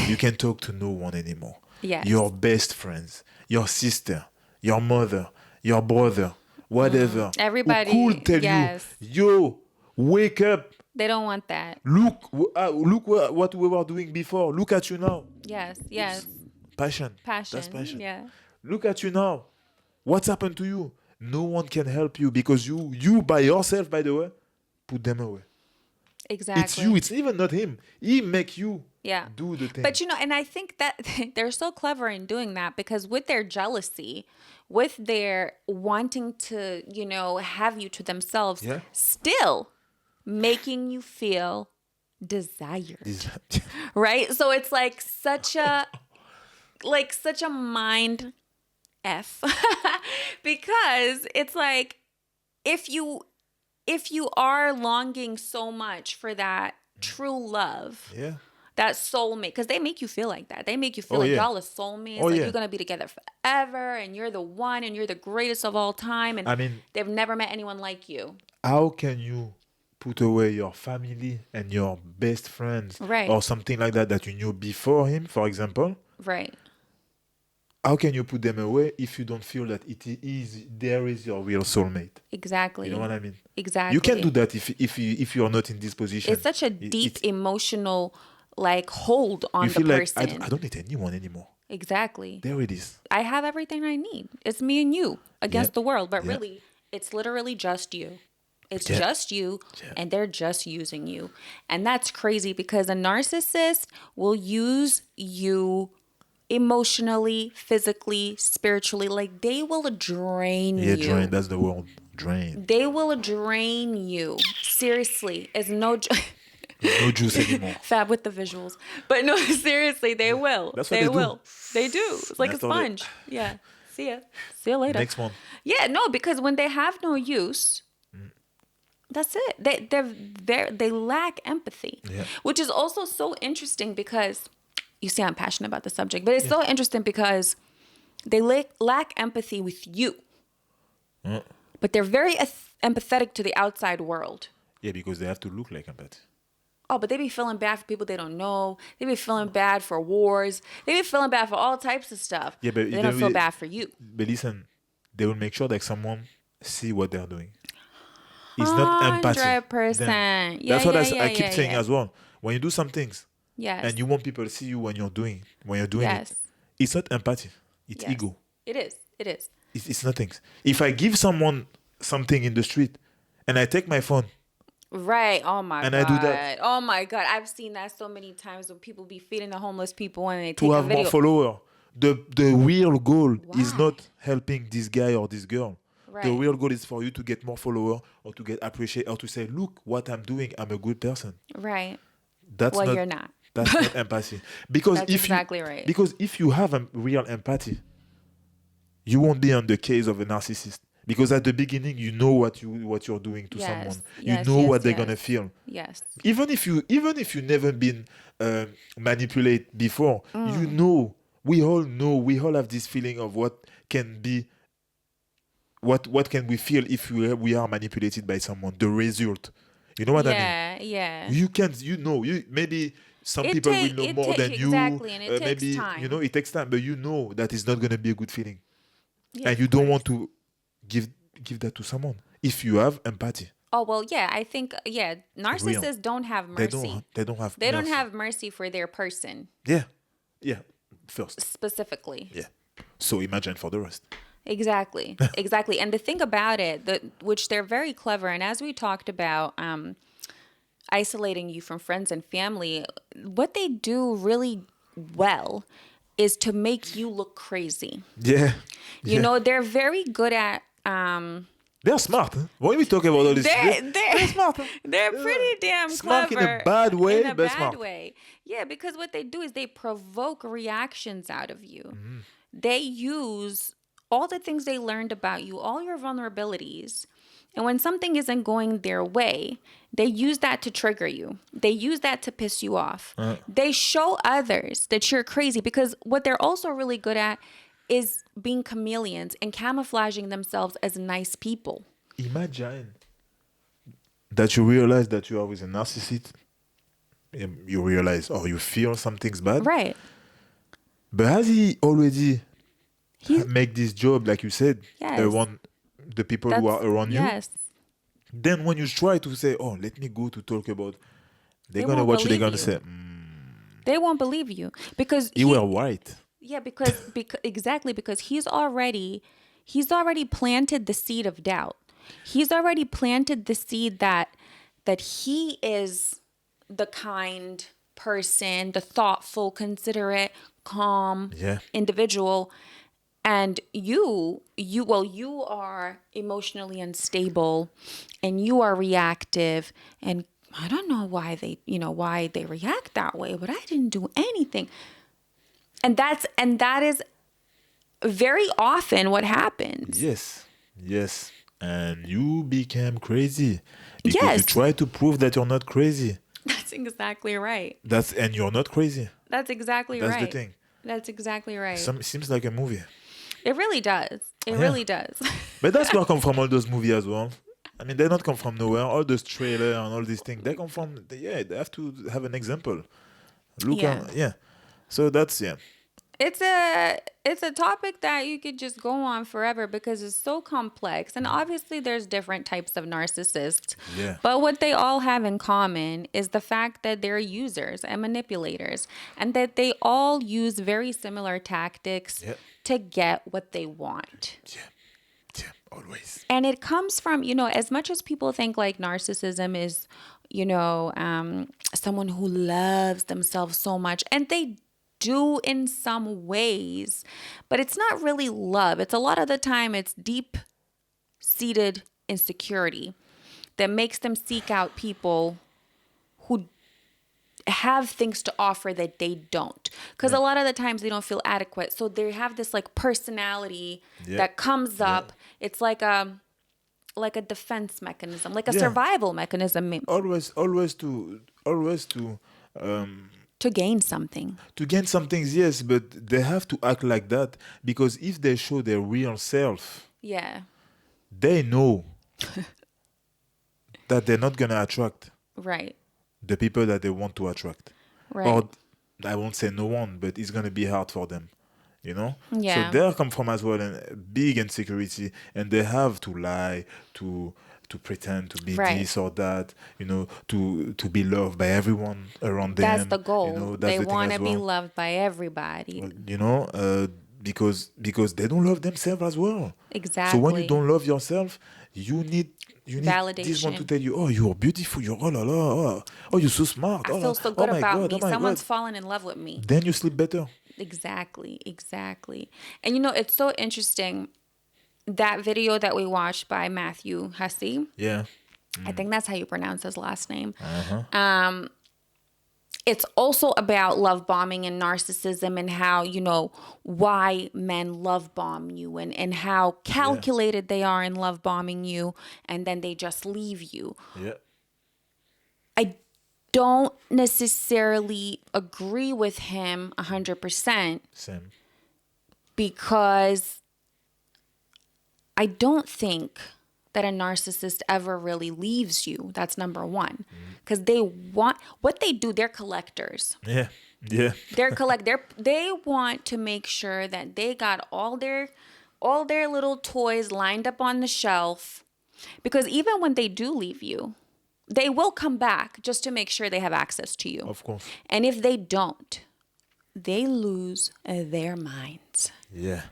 [SPEAKER 1] You can talk to no one anymore.
[SPEAKER 2] Yes.
[SPEAKER 1] Your best friends, your sister, your mother, your brother, whatever.
[SPEAKER 2] Everybody,
[SPEAKER 1] who could tell you, yo, wake up.
[SPEAKER 2] They don't want that.
[SPEAKER 1] Look what we were doing before. Look at you now.
[SPEAKER 2] Yes.
[SPEAKER 1] Passion.
[SPEAKER 2] Passion.
[SPEAKER 1] That's passion.
[SPEAKER 2] Yeah.
[SPEAKER 1] Look at you now. What's happened to you? No one can help you because you by yourself, by the way, put them away.
[SPEAKER 2] Exactly.
[SPEAKER 1] It's you. It's even not him. He make you
[SPEAKER 2] Yeah.
[SPEAKER 1] do the thing.
[SPEAKER 2] But and I think that they're so clever in doing that, because with their jealousy, with their wanting to, have you to themselves, still making you feel desired. Right? So it's like such a mind F because it's like if you are longing so much for that true love, that soulmate, because they make you feel like that. They make you feel like y'all are soulmates, you're gonna be together forever, and you're the one, and you're the greatest of all time, and
[SPEAKER 1] I mean,
[SPEAKER 2] they've never met anyone like you.
[SPEAKER 1] How can you put away your family and your best friends, or something like that you knew before him, for example?
[SPEAKER 2] Right.
[SPEAKER 1] How can you put them away if you don't feel that there is your real soulmate?
[SPEAKER 2] Exactly.
[SPEAKER 1] You know what I mean?
[SPEAKER 2] Exactly.
[SPEAKER 1] You can do that if you're not in this position.
[SPEAKER 2] It's such a deep emotional hold on
[SPEAKER 1] you feel
[SPEAKER 2] the
[SPEAKER 1] like,
[SPEAKER 2] person.
[SPEAKER 1] I don't need anyone anymore.
[SPEAKER 2] Exactly.
[SPEAKER 1] There it is.
[SPEAKER 2] I have everything I need. It's me and you against the world. But really, it's literally just you. It's just you, and they're just using you. And that's crazy, because a narcissist will use you emotionally, physically, spiritually. Like, they will drain you.
[SPEAKER 1] Yeah, drain. That's the word. Drain.
[SPEAKER 2] They will drain you. Seriously. It's no
[SPEAKER 1] No juice anymore.
[SPEAKER 2] Fab with the visuals. But no, seriously, they will.
[SPEAKER 1] That's what they
[SPEAKER 2] will.
[SPEAKER 1] do.
[SPEAKER 2] They do. It's like a sponge. Yeah. See ya. See you later.
[SPEAKER 1] Next one.
[SPEAKER 2] Yeah, no, because when they have no use, that's it. They lack empathy.
[SPEAKER 1] Yeah.
[SPEAKER 2] Which is also so interesting, because you see I'm passionate about the subject, but it's so interesting because they lack empathy with you. But they're very empathetic to the outside world.
[SPEAKER 1] Yeah, because they have to look like empathy.
[SPEAKER 2] Oh, but they be feeling bad for people they don't know. They be feeling bad for wars. They be feeling bad for all types of stuff.
[SPEAKER 1] Yeah, but
[SPEAKER 2] they don't feel bad for you.
[SPEAKER 1] But listen, they will make sure that someone see what they're doing. It's not empathy.
[SPEAKER 2] 100%.
[SPEAKER 1] That's what I keep saying as well. When you do some things, and you want people to see you when you're doing it, it's not empathy. It's ego.
[SPEAKER 2] It is.
[SPEAKER 1] It's nothing. If I give someone something in the street and I take my phone,
[SPEAKER 2] right. Oh my God.
[SPEAKER 1] And I do that.
[SPEAKER 2] Oh my God. I've seen that so many times when people be feeding the homeless people and they take
[SPEAKER 1] to
[SPEAKER 2] a
[SPEAKER 1] have
[SPEAKER 2] video.
[SPEAKER 1] more followers. The real goal is not helping this guy or this girl.
[SPEAKER 2] Right.
[SPEAKER 1] The real goal is for you to get more followers, or to get appreciated, or to say, look what I'm doing. I'm a good person.
[SPEAKER 2] Right.
[SPEAKER 1] You're
[SPEAKER 2] not.
[SPEAKER 1] That's not empathy. Because
[SPEAKER 2] That's exactly right.
[SPEAKER 1] Because if you have a real empathy, you won't be on the case of a narcissist. Because at the beginning, you know what you're doing to someone. You know what they're gonna feel.
[SPEAKER 2] Yes.
[SPEAKER 1] Even if you never been manipulated before, you know. We all know. We all have this feeling of what can be. What can we feel if we are manipulated by someone? The result. You know what I mean?
[SPEAKER 2] Yeah.
[SPEAKER 1] You can't. You know. Maybe some people will know more than you.
[SPEAKER 2] Exactly, and it takes
[SPEAKER 1] maybe
[SPEAKER 2] time.
[SPEAKER 1] it takes time, but you know that it's not gonna be a good feeling,
[SPEAKER 2] Yeah,
[SPEAKER 1] and you don't want to give that to someone if you have empathy.
[SPEAKER 2] Oh well, yeah. I think narcissists don't have mercy.
[SPEAKER 1] They don't have.
[SPEAKER 2] They don't have mercy for their person.
[SPEAKER 1] Yeah. First.
[SPEAKER 2] Specifically.
[SPEAKER 1] Yeah. So imagine for the rest.
[SPEAKER 2] Exactly. And the thing about it, which they're very clever, and as we talked about, isolating you from friends and family, what they do really well is to make you look crazy.
[SPEAKER 1] Yeah.
[SPEAKER 2] You know, they're very good at.
[SPEAKER 1] They're smart. Huh? When we talk about all this, they're smart. Huh?
[SPEAKER 2] They're pretty damn
[SPEAKER 1] smart
[SPEAKER 2] clever.
[SPEAKER 1] in a bad way,
[SPEAKER 2] in a
[SPEAKER 1] but
[SPEAKER 2] bad
[SPEAKER 1] smart.
[SPEAKER 2] way. Yeah, because what they do is they provoke reactions out of you.
[SPEAKER 1] Mm-hmm.
[SPEAKER 2] They use all the things they learned about you, all your vulnerabilities. And when something isn't going their way, they use that to trigger you. They use that to piss you off. They show others that you're crazy, because what they're also really good at is being chameleons and camouflaging themselves as nice people.
[SPEAKER 1] Imagine that you realize that you are with a narcissist. You realize, or you feel something's bad.
[SPEAKER 2] Right.
[SPEAKER 1] But has he already make this job, like you said, around the people who are around you?
[SPEAKER 2] Yes.
[SPEAKER 1] Then when you try to say, oh, let me go to talk about, they're going to watch, they're going to say,
[SPEAKER 2] they won't believe you. Because
[SPEAKER 1] you were right.
[SPEAKER 2] Yeah, because exactly, because he's already planted the seed of doubt. He's already planted the seed that he is the kind person, the thoughtful, considerate, calm individual, and you are emotionally unstable, and you are reactive, and I don't know why they react that way, but I didn't do anything. And that is very often what happens.
[SPEAKER 1] Yes. And you became crazy because you try to prove that you're not crazy.
[SPEAKER 2] That's exactly right.
[SPEAKER 1] And you're not crazy.
[SPEAKER 2] That's exactly right.
[SPEAKER 1] That's the thing.
[SPEAKER 2] That's exactly right.
[SPEAKER 1] Seems like a movie.
[SPEAKER 2] It really does. It really does.
[SPEAKER 1] But that's where come from all those movies as well. I mean, they not come from nowhere. All those trailers and all these things, they come from, they have to have an example. Look at. So that's
[SPEAKER 2] It's a topic that you could just go on forever because it's so complex, and obviously there's different types of narcissists.
[SPEAKER 1] Yeah.
[SPEAKER 2] But what they all have in common is the fact that they're users and manipulators, and that they all use very similar tactics to get what they want.
[SPEAKER 1] Yeah, always.
[SPEAKER 2] And it comes from, as much as people think like narcissism is, someone who loves themselves so much, and they do in some ways, but it's not really love. It's a lot of the time it's deep-seated insecurity that makes them seek out people who have things to offer that they don't. Because a lot of the times they don't feel adequate. So they have this like personality that comes up. It's like a defense mechanism, like a survival mechanism.
[SPEAKER 1] Always to
[SPEAKER 2] gain something.
[SPEAKER 1] To gain something, yes, but they have to act like that, because if they show their real self, they know that they're not gonna attract the people that they want to attract. Or I won't say no one, but it's gonna be hard for them. So they come from as well a big insecurity, and they have to lie, to pretend to be this or that, to be loved by everyone around them.
[SPEAKER 2] That's the goal. They want to be loved by everybody.
[SPEAKER 1] Because they don't love themselves as well.
[SPEAKER 2] Exactly.
[SPEAKER 1] So when you don't love yourself, you need
[SPEAKER 2] validation.
[SPEAKER 1] This one to tell you, oh, you're beautiful, you're oh, you're so smart.
[SPEAKER 2] I feel so good about me. Someone's fallen in love with me.
[SPEAKER 1] Then you sleep better.
[SPEAKER 2] Exactly. And it's so interesting, that video that we watched by Matthew Hussey.
[SPEAKER 1] Yeah.
[SPEAKER 2] I think that's how you pronounce his last name. it's also about love bombing and narcissism, and how, why men love bomb you, and how calculated they are in love bombing you, and then they just leave you.
[SPEAKER 1] Yeah.
[SPEAKER 2] I don't necessarily agree with him 100%.
[SPEAKER 1] Same.
[SPEAKER 2] Because I don't think that a narcissist ever really leaves you. That's number one. Because they they're collectors.
[SPEAKER 1] Yeah. Yeah.
[SPEAKER 2] They want to make sure that they got all their little toys lined up on the shelf. Because even when they do leave you, they will come back just to make sure they have access to you.
[SPEAKER 1] Of course.
[SPEAKER 2] And if they don't, they lose their minds.
[SPEAKER 1] Yeah.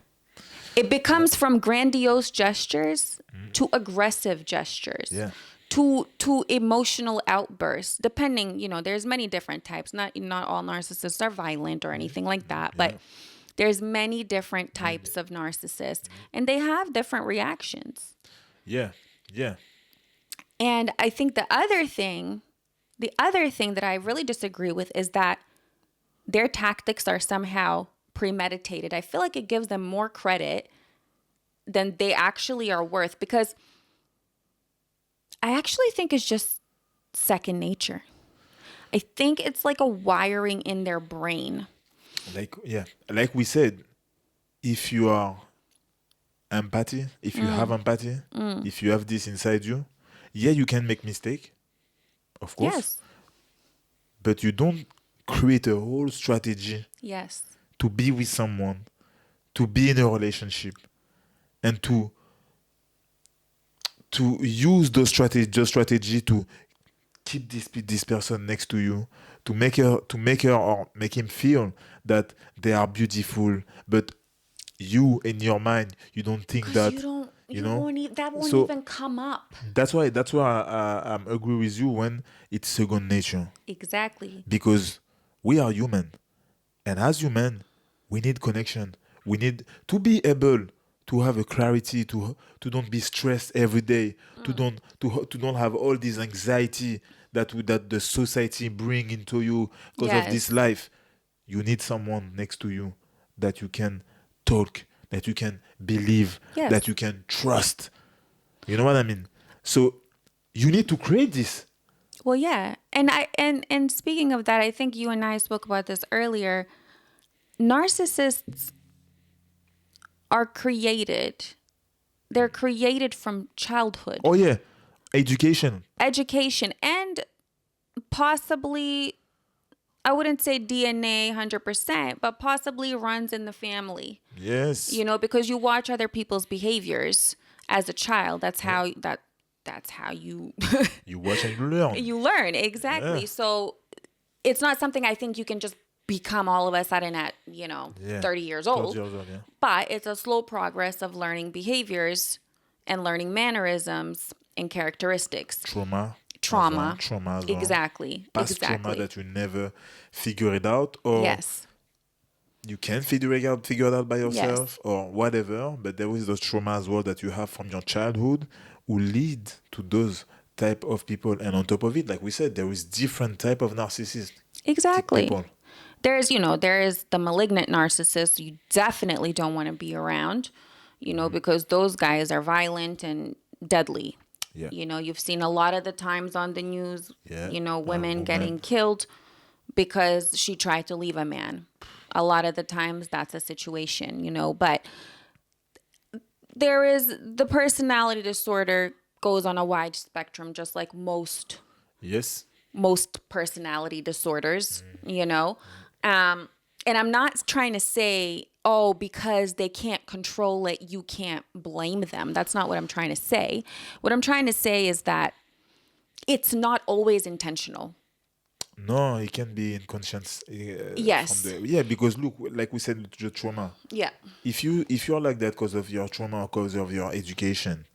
[SPEAKER 2] It becomes from grandiose gestures to aggressive gestures.
[SPEAKER 1] Yeah.
[SPEAKER 2] To emotional outbursts, depending, there's many different types. Not all narcissists are violent or anything like that, but there's many different types of narcissists, and they have different reactions.
[SPEAKER 1] Yeah. Yeah.
[SPEAKER 2] And I think the other thing that I really disagree with is that their tactics are somehow premeditated. I feel like it gives them more credit than they actually are worth, because I actually think it's just second nature. I think it's like a wiring in their brain.
[SPEAKER 1] Like we said, if you are empathy, if you have empathy, if you have this inside you, you can make mistake, of course.
[SPEAKER 2] Yes.
[SPEAKER 1] But you don't create a whole strategy.
[SPEAKER 2] Yes.
[SPEAKER 1] To be with someone, to be in a relationship, and to use those strategy to keep this person next to you, to make her or make him feel that they are beautiful, but you in your mind you don't think that
[SPEAKER 2] that won't even come up.
[SPEAKER 1] That's why I agree with you when it's second nature.
[SPEAKER 2] Exactly.
[SPEAKER 1] Because we are human, and as human, we need connection. We need to be able to have a clarity, to don't be stressed every day, to don't have all this anxiety that the society bring into you because of this life. You need someone next to you that you can talk, that you can believe, that you can trust. You know what I mean? So you need to create this.
[SPEAKER 2] Well, yeah. And speaking of that, I think you and I spoke about this earlier. Narcissists are created. They're created from childhood.
[SPEAKER 1] Oh, yeah. Education,
[SPEAKER 2] and possibly, I wouldn't say DNA 100%, but possibly runs in the family.
[SPEAKER 1] Yes.
[SPEAKER 2] Because you watch other people's behaviors as a child. That's how that's how you
[SPEAKER 1] you watch and you learn.
[SPEAKER 2] You learn, exactly. Yeah. So it's not something I think you can just become all of a sudden at 30 years old.
[SPEAKER 1] 30 years old, yeah.
[SPEAKER 2] But it's a slow progress of learning behaviors and learning mannerisms and characteristics. Trauma as well. Exactly.
[SPEAKER 1] Trauma that you never figure it out, or you can figure it out by yourself, or whatever. But there is those trauma as well that you have from your childhood who lead to those type of people. And on top of it, like we said, there is different type of narcissistic people.
[SPEAKER 2] There is the malignant narcissist you definitely don't want to be around, because those guys are violent and deadly. Yeah. You've seen a lot of the times on the news, women getting killed because she tried to leave a man. A lot of the times that's a situation, but there is the personality disorder goes on a wide spectrum, just like most personality disorders, and I'm not trying to say, because they can't control it, you can't blame them. That's not what I'm trying to say. What I'm trying to say is that it's not always intentional.
[SPEAKER 1] No, it can be inconscious.
[SPEAKER 2] Yes.
[SPEAKER 1] Because look, like we said, the trauma.
[SPEAKER 2] Yeah.
[SPEAKER 1] If you're like that because of your trauma or because of your education,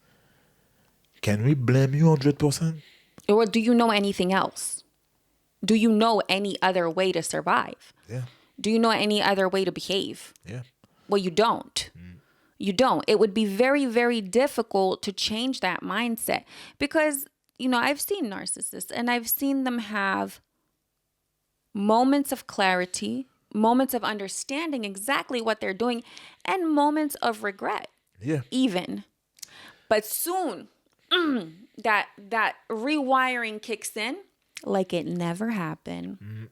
[SPEAKER 1] can we blame you 100%?
[SPEAKER 2] Or do you know anything else? Do you know any other way to survive?
[SPEAKER 1] Yeah.
[SPEAKER 2] Do you know any other way to behave?
[SPEAKER 1] Yeah.
[SPEAKER 2] Well, you don't. You don't. It would be very, very difficult to change that mindset because, I've seen narcissists and I've seen them have moments of clarity, moments of understanding exactly what they're doing, and moments of regret,
[SPEAKER 1] Yeah.
[SPEAKER 2] even. But soon, that rewiring kicks in like it never happened.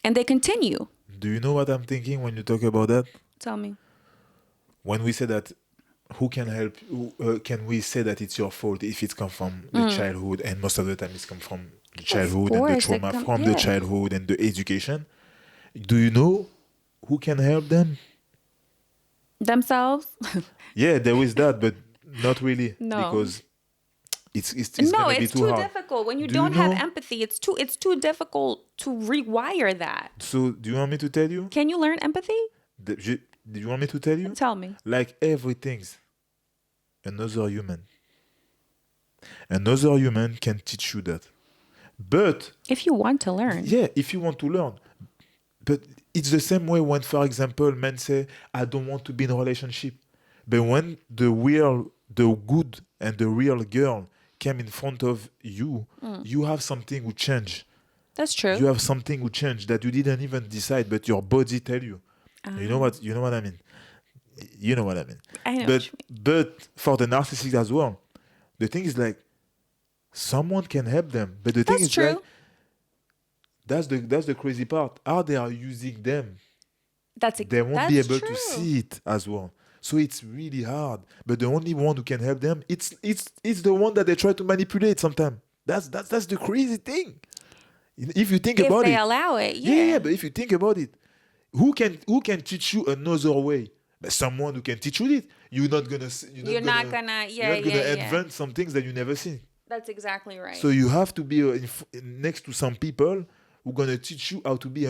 [SPEAKER 2] And they continue.
[SPEAKER 1] Do you know what I'm thinking when you talk about that?
[SPEAKER 2] Tell me.
[SPEAKER 1] When we say that, who can help? Can we say that it's your fault if it comes from the childhood, and most of the time it's come from the childhood and the
[SPEAKER 2] course,
[SPEAKER 1] trauma from
[SPEAKER 2] yeah.
[SPEAKER 1] the childhood and the education? Do you know who can help them?
[SPEAKER 2] Themselves?
[SPEAKER 1] Yeah, there is that, but not really.
[SPEAKER 2] No.
[SPEAKER 1] Because it's
[SPEAKER 2] No,
[SPEAKER 1] gonna be
[SPEAKER 2] it's
[SPEAKER 1] too
[SPEAKER 2] too
[SPEAKER 1] hard.
[SPEAKER 2] difficult. When you
[SPEAKER 1] Do you
[SPEAKER 2] don't have
[SPEAKER 1] know-
[SPEAKER 2] empathy, it's too difficult to rewire that.
[SPEAKER 1] So do you want me to tell you?
[SPEAKER 2] Can you learn empathy?
[SPEAKER 1] Do you want me to tell you?
[SPEAKER 2] Tell me.
[SPEAKER 1] Like everything's another human can teach you that. But
[SPEAKER 2] If you want to learn.
[SPEAKER 1] yeah, if you want to learn. But it's the same way when, for example, men say, I don't want to be in a relationship. But when the good and the real girl came in front of you, you have something who change.
[SPEAKER 2] That's true.
[SPEAKER 1] You have something who change that you didn't even decide, but your body tell you. You know what I mean? You know what I mean.
[SPEAKER 2] I know
[SPEAKER 1] But
[SPEAKER 2] what you
[SPEAKER 1] but for the narcissist as well, the thing is like someone can help them. But the thing
[SPEAKER 2] That's
[SPEAKER 1] is
[SPEAKER 2] true.
[SPEAKER 1] like that's the crazy part. How they are using them, they won't be able to see it as well. So it's really hard. But the only one who can help them, it's the one that they try to manipulate sometimes. That's the crazy thing. If you think
[SPEAKER 2] If
[SPEAKER 1] about
[SPEAKER 2] they
[SPEAKER 1] it.
[SPEAKER 2] allow it,
[SPEAKER 1] Yeah, but if you think about it, who can teach you another way? But someone who can teach you it. You're not gonna invent some things that you never seen.
[SPEAKER 2] That's exactly right.
[SPEAKER 1] So you have to be next to some people who gonna teach you how to be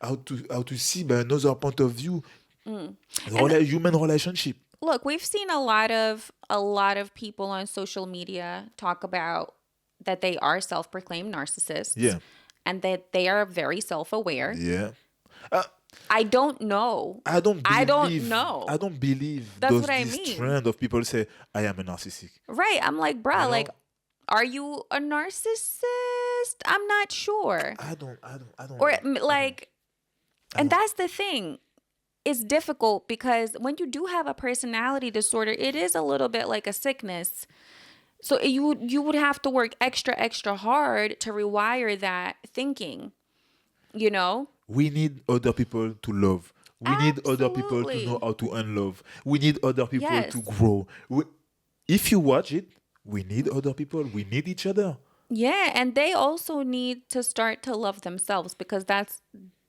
[SPEAKER 1] how to see by another point of view, human relationship.
[SPEAKER 2] Look, we've seen a lot of people on social media talk about that they are self-proclaimed narcissists.
[SPEAKER 1] Yeah.
[SPEAKER 2] And that they are very self-aware.
[SPEAKER 1] Yeah.
[SPEAKER 2] I don't know.
[SPEAKER 1] I don't
[SPEAKER 2] know.
[SPEAKER 1] I don't believe
[SPEAKER 2] That's
[SPEAKER 1] those
[SPEAKER 2] what I
[SPEAKER 1] this
[SPEAKER 2] mean.
[SPEAKER 1] trend of people say I am a narcissistic.
[SPEAKER 2] Right. I'm like, bruh,
[SPEAKER 1] You know?
[SPEAKER 2] like, are you a narcissist? I'm not sure.
[SPEAKER 1] I don't.
[SPEAKER 2] Or like, and that's the thing. It's difficult because when you do have a personality disorder, it is a little bit like a sickness. So you would have to work extra hard to rewire that thinking, you know?
[SPEAKER 1] We need other people to love. We need other people to
[SPEAKER 2] Absolutely.
[SPEAKER 1] know how to unlove. We need other people
[SPEAKER 2] Yes.
[SPEAKER 1] to grow. If you watch it, we need other people. We need each other.
[SPEAKER 2] Yeah, and they also need to start to love themselves because that's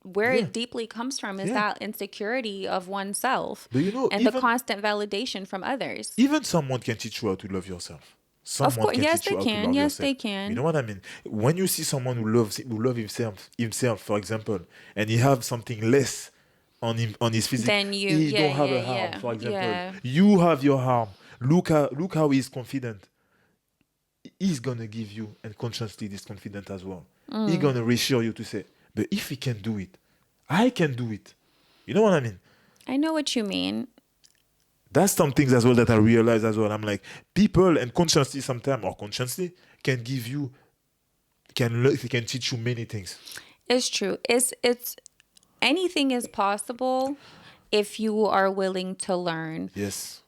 [SPEAKER 2] where
[SPEAKER 1] Yeah.
[SPEAKER 2] it deeply comes from is
[SPEAKER 1] Yeah.
[SPEAKER 2] that insecurity of oneself
[SPEAKER 1] But you know,
[SPEAKER 2] and the
[SPEAKER 1] even-
[SPEAKER 2] constant validation from others.
[SPEAKER 1] Even someone can teach you how to love yourself. Someone
[SPEAKER 2] course, yes,
[SPEAKER 1] teach you
[SPEAKER 2] they
[SPEAKER 1] how to
[SPEAKER 2] can.
[SPEAKER 1] love
[SPEAKER 2] Yes,
[SPEAKER 1] yourself.
[SPEAKER 2] they can.
[SPEAKER 1] You know what I mean? When you see someone who loves himself, for example, and he have something less on his physique,
[SPEAKER 2] Then you-
[SPEAKER 1] he
[SPEAKER 2] yeah,
[SPEAKER 1] don't have
[SPEAKER 2] yeah,
[SPEAKER 1] a harm,
[SPEAKER 2] yeah,
[SPEAKER 1] for example.
[SPEAKER 2] yeah.
[SPEAKER 1] You have your harm. Look how he's confident. He's gonna give you unconsciously this confidence as well. He's gonna reassure you to say, but if he can do it, I can do it. You know what I mean?
[SPEAKER 2] I know what you mean.
[SPEAKER 1] That's some things as well that I realize as well. I'm like, people and consciously sometimes or consciously can give you, can teach you many things.
[SPEAKER 2] It's true. It's anything is possible if you are willing to learn.
[SPEAKER 1] Yes.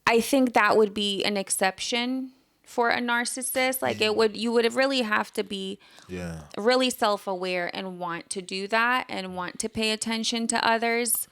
[SPEAKER 2] I think that would be an exception for a narcissist. Like you would really have to be
[SPEAKER 1] Yeah.
[SPEAKER 2] really self-aware and want to do that and want to pay attention to others.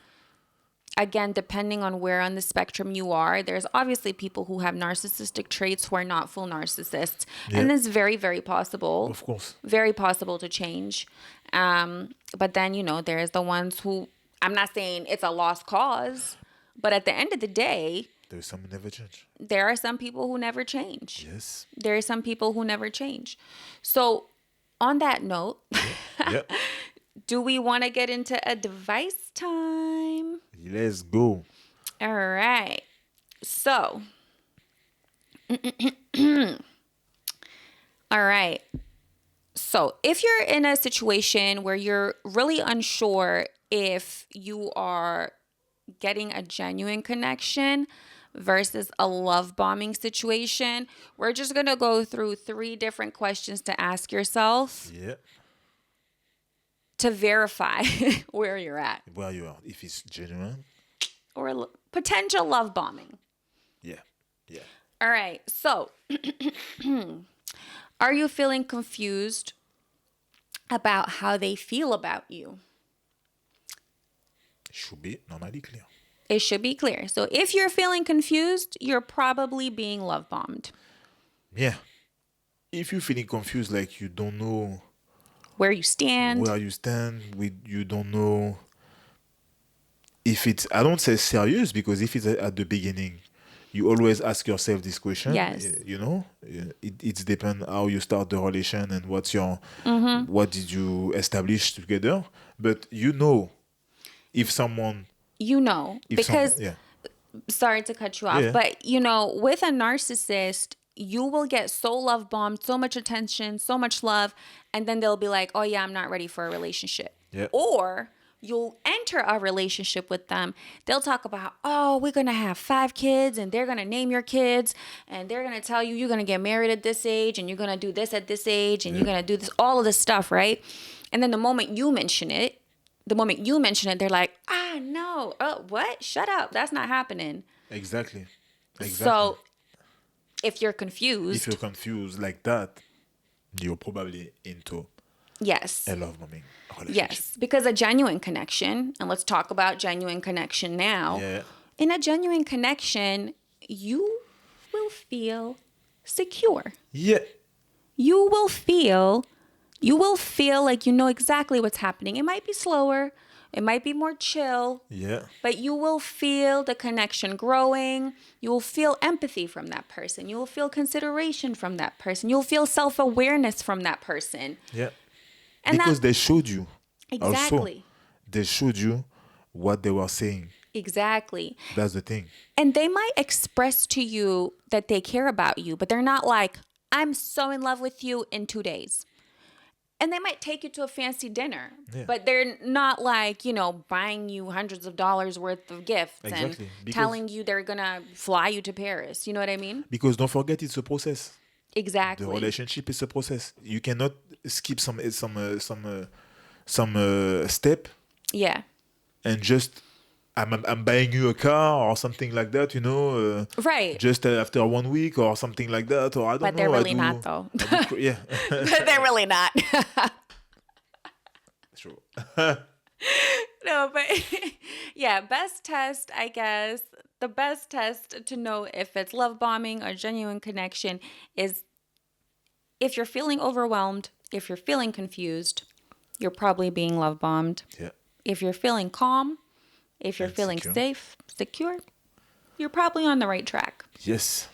[SPEAKER 2] Again, depending on where on the spectrum you are, there's obviously people who have narcissistic traits who are not full narcissists.
[SPEAKER 1] Yeah.
[SPEAKER 2] And it's very, very possible.
[SPEAKER 1] Of course.
[SPEAKER 2] Very possible to change. But then, there's the ones who, I'm not saying it's a lost cause, but at the end of the day,
[SPEAKER 1] There's some who never change.
[SPEAKER 2] there are some people who never change.
[SPEAKER 1] Yes.
[SPEAKER 2] There are some people who never change. So on that note,
[SPEAKER 1] Yeah.
[SPEAKER 2] do we want to get into advice time?
[SPEAKER 1] Let's go.
[SPEAKER 2] All right. So, all right. So if you're in a situation where you're really unsure if you are getting a genuine connection versus a love bombing situation, we're just going to go through 3 different questions to ask yourself to verify where you're at.
[SPEAKER 1] Where you are, if it's genuine.
[SPEAKER 2] Or potential love bombing.
[SPEAKER 1] Yeah.
[SPEAKER 2] All right. So, are you feeling confused about how they feel about you?
[SPEAKER 1] Should be normally clear.
[SPEAKER 2] It should be clear. So if you're feeling confused, you're probably being love bombed.
[SPEAKER 1] Yeah. If you're feeling confused, like you don't know
[SPEAKER 2] where you stand,
[SPEAKER 1] you don't know if it's, I don't say serious, because if it's at the beginning, you always ask yourself this question.
[SPEAKER 2] Yes.
[SPEAKER 1] You know, it depends how you start the relation and what did you establish together. But you know, if someone,
[SPEAKER 2] because sorry to cut you off, but with a narcissist, you will get so love bombed, so much attention, so much love, and then they'll be like, oh yeah, I'm not ready for a relationship.
[SPEAKER 1] Yeah.
[SPEAKER 2] Or you'll enter a relationship with them. They'll talk about, oh, we're going to have 5 kids and they're going to name your kids and they're going to tell you you're going to get married at this age and you're going to do this at this age and you're going to do this, all of this stuff, right? And then the moment you mention it, they're like, no, oh, what? Shut up. That's not happening.
[SPEAKER 1] Exactly.
[SPEAKER 2] So if you're confused
[SPEAKER 1] like that, you're probably into a love bombing relationship.
[SPEAKER 2] Yes, because a genuine connection, and let's talk about genuine connection now.
[SPEAKER 1] Yeah.
[SPEAKER 2] In a genuine connection, you will feel secure.
[SPEAKER 1] Yeah.
[SPEAKER 2] You will feel like you know exactly what's happening. It might be slower. It might be more chill.
[SPEAKER 1] Yeah.
[SPEAKER 2] But you will feel the connection growing. You will feel empathy from that person. You will feel consideration from that person. You'll feel self-awareness from that person.
[SPEAKER 1] Yeah. And because they showed you.
[SPEAKER 2] Exactly.
[SPEAKER 1] Also, they showed you what they were saying.
[SPEAKER 2] Exactly.
[SPEAKER 1] That's the thing.
[SPEAKER 2] And they might express to you that they care about you, but they're not like, I'm so in love with you in 2 days. And they might take you to a fancy dinner, but they're not like, buying you hundreds of dollars worth of gifts and telling you they're going to fly you to Paris. You know what I mean?
[SPEAKER 1] Because don't forget, it's a process.
[SPEAKER 2] Exactly.
[SPEAKER 1] The relationship is a process. You cannot skip some step.
[SPEAKER 2] Yeah.
[SPEAKER 1] And just I'm buying you a car or something like that,
[SPEAKER 2] right.
[SPEAKER 1] Just after 1 week or something like that, or I don't know.
[SPEAKER 2] But they're really not, though.
[SPEAKER 1] Yeah.
[SPEAKER 2] But they're really not.
[SPEAKER 1] True.
[SPEAKER 2] No, but yeah, best test, I guess. The best test to know if it's love bombing or genuine connection is if you're feeling overwhelmed, if you're feeling confused, you're probably being love bombed.
[SPEAKER 1] Yeah.
[SPEAKER 2] If you're feeling calm, if you're feeling safe, secure, you're probably on the right track.
[SPEAKER 1] Yes.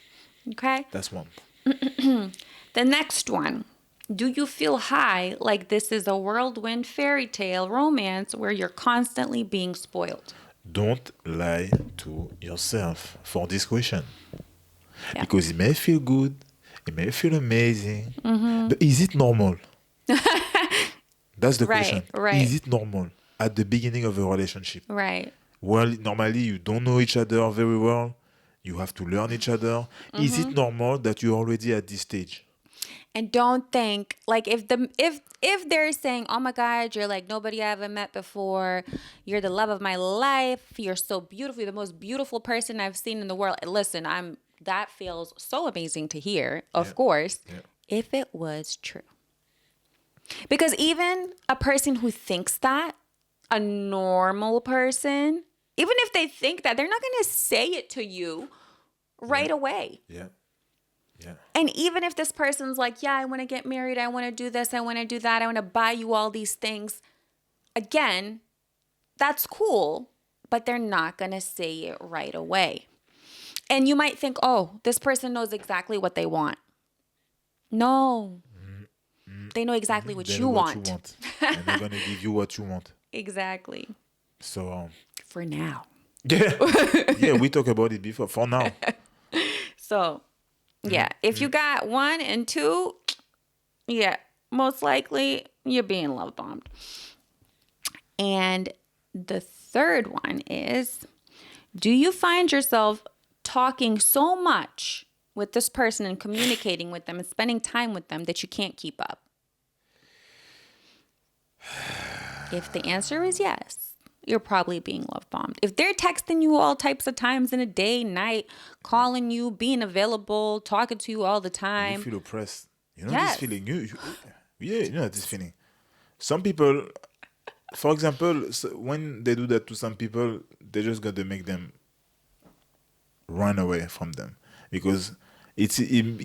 [SPEAKER 2] Okay?
[SPEAKER 1] That's one.
[SPEAKER 2] The next one. Do you feel high like this is a whirlwind fairy tale romance where you're constantly being spoiled?
[SPEAKER 1] Don't lie to yourself for this question.
[SPEAKER 2] Yeah.
[SPEAKER 1] Because it may feel good, it may feel amazing, but is it normal? That's the question.
[SPEAKER 2] Right.
[SPEAKER 1] Is it normal at the beginning of a relationship?
[SPEAKER 2] Right.
[SPEAKER 1] Well, normally you don't know each other very well. You have to learn each other. Is it normal that you're already at this stage?
[SPEAKER 2] And don't think like if they're saying, "Oh my God, you're like nobody I ever met before. You're the love of my life. You're so beautiful. You're the most beautiful person I've seen in the world." Listen, that feels so amazing to hear, of course, if it was true. Because even a person who thinks that, a normal person, even if they think that, they're not going to say it to you right away.
[SPEAKER 1] Yeah. Yeah.
[SPEAKER 2] And even if this person's like, yeah, I want to get married, I want to do this, I want to do that, I want to buy you all these things. Again, that's cool, but they're not going to say it right away. And you might think, oh, this person knows exactly what they want. No. They know exactly what you want.
[SPEAKER 1] And they're going to give you what you want.
[SPEAKER 2] Exactly.
[SPEAKER 1] So,
[SPEAKER 2] for now.
[SPEAKER 1] Yeah. Yeah, we talked about it before. For now.
[SPEAKER 2] So, yeah, if you got 1 and 2, yeah, most likely you're being love bombed. And the third one is, do you find yourself talking so much with this person and communicating with them and spending time with them that you can't keep up? If the answer is yes, you're probably being love bombed. If they're texting you all types of times in a day, night, calling you, being available, talking to you all the time.
[SPEAKER 1] You feel oppressed. You know
[SPEAKER 2] Yes.
[SPEAKER 1] this feeling? You know this feeling. Some people, for example, when they do that to some people, they just got to make them run away from them because it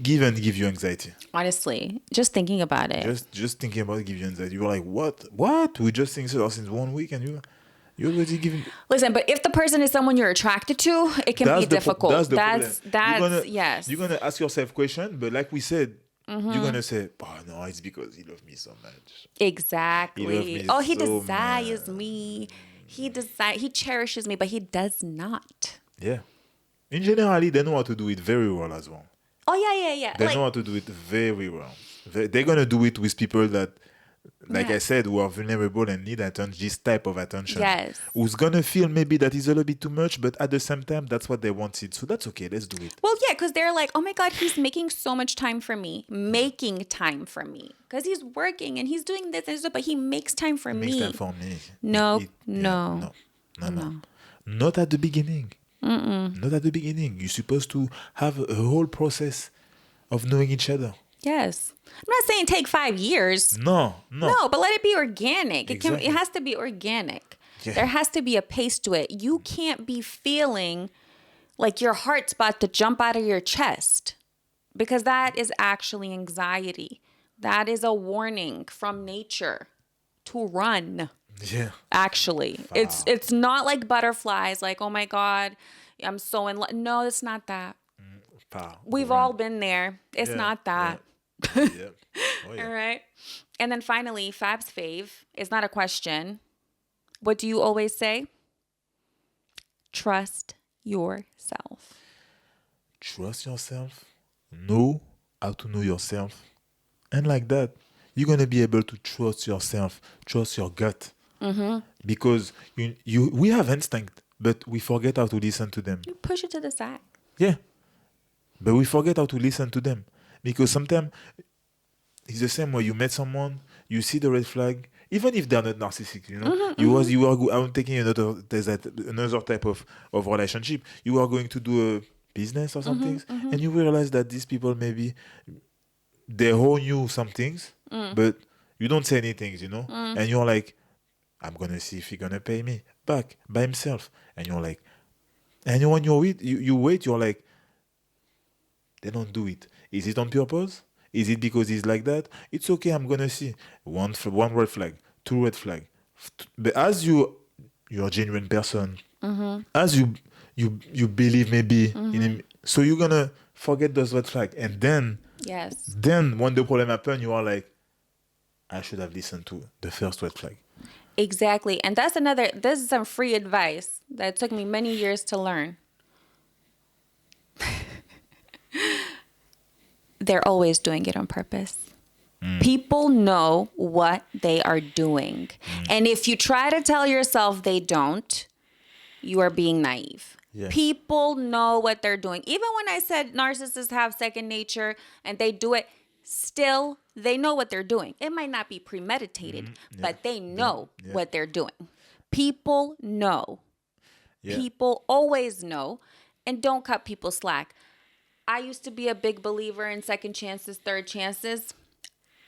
[SPEAKER 1] give you anxiety.
[SPEAKER 2] Honestly, just thinking about it.
[SPEAKER 1] Just thinking about it give you anxiety. You're like, what? We just think so since 1 week and you're already giving.
[SPEAKER 2] Listen, but if the person is someone you're attracted to, it can be difficult.
[SPEAKER 1] That's the
[SPEAKER 2] That's yes.
[SPEAKER 1] You're gonna ask yourself question, but like we said, you're gonna say, "Oh no, it's because he loves me so much."
[SPEAKER 2] Exactly. He
[SPEAKER 1] so
[SPEAKER 2] desires me. He cherishes me, but he does not.
[SPEAKER 1] Yeah. In generally, they know how to do it very well as well.
[SPEAKER 2] Oh yeah.
[SPEAKER 1] They know how to do it very well. They're gonna do it with people that, like I said, who are vulnerable and need this type of attention.
[SPEAKER 2] Yes.
[SPEAKER 1] Who's gonna feel maybe that is a little bit too much, but at the same time, that's what they wanted. So that's okay. Let's do it.
[SPEAKER 2] Well, yeah, because they're like, oh my God, he's making so much time for me. Because he's working and he's doing this and stuff, but he makes time for me.
[SPEAKER 1] Makes time for me.
[SPEAKER 2] No.
[SPEAKER 1] Not at the beginning. Not at the beginning. You're supposed to have a whole process of knowing each other.
[SPEAKER 2] Yes. I'm not saying take 5 years.
[SPEAKER 1] No.
[SPEAKER 2] No, but let it be organic.
[SPEAKER 1] Exactly.
[SPEAKER 2] It has to be organic.
[SPEAKER 1] Yeah.
[SPEAKER 2] There has to be a pace to it. You can't be feeling like your heart's about to jump out of your chest because that is actually anxiety. That is a warning from nature to run.
[SPEAKER 1] Yeah.
[SPEAKER 2] Actually,
[SPEAKER 1] Wow.
[SPEAKER 2] it's not like butterflies. Like, oh my God, I'm so in love. No, it's not that. We've all been there. It's not that.
[SPEAKER 1] Yeah. Oh, yeah.
[SPEAKER 2] All right. And then finally, Fab's fave is not a question. What do you always say? Trust yourself.
[SPEAKER 1] Trust yourself. Know how to know yourself. And like that, you're going to be able to trust yourself, trust your gut. Because we have instinct, but we forget how to listen to them.
[SPEAKER 2] You push it to the side.
[SPEAKER 1] Yeah. But we forget how to listen to them. Because sometimes it's the same way you met someone, you see the red flag, even if they're not narcissistic, you know. I'm taking another type of relationship. You are going to do a business or something, and you realize that these people maybe they owe you some things, but you don't say anything, you know. And you're like, I'm gonna see if he's gonna pay me back by himself. And you're like, and when you wait, you're like, they don't do it. Is it on purpose? Is it because he's like that? It's okay. I'm gonna see one red flag, 2 red flag. But as you're a genuine person, as you believe maybe in him, so you're gonna forget those red flags, and then when the problem happens, you are like, I should have listened to the first red flag.
[SPEAKER 2] Exactly. And this is some free advice that took me many years to learn. They're always doing it on purpose. People know what they are doing. And if you try to tell yourself they don't, you are being naive. Yeah. People know what they're doing. Even when I said narcissists have second nature and they do it, still they know what they're doing. It might not be premeditated, but they know what they're doing. People know. Yeah. People always know. And don't cut people slack. I used to be a big believer in second chances, third chances.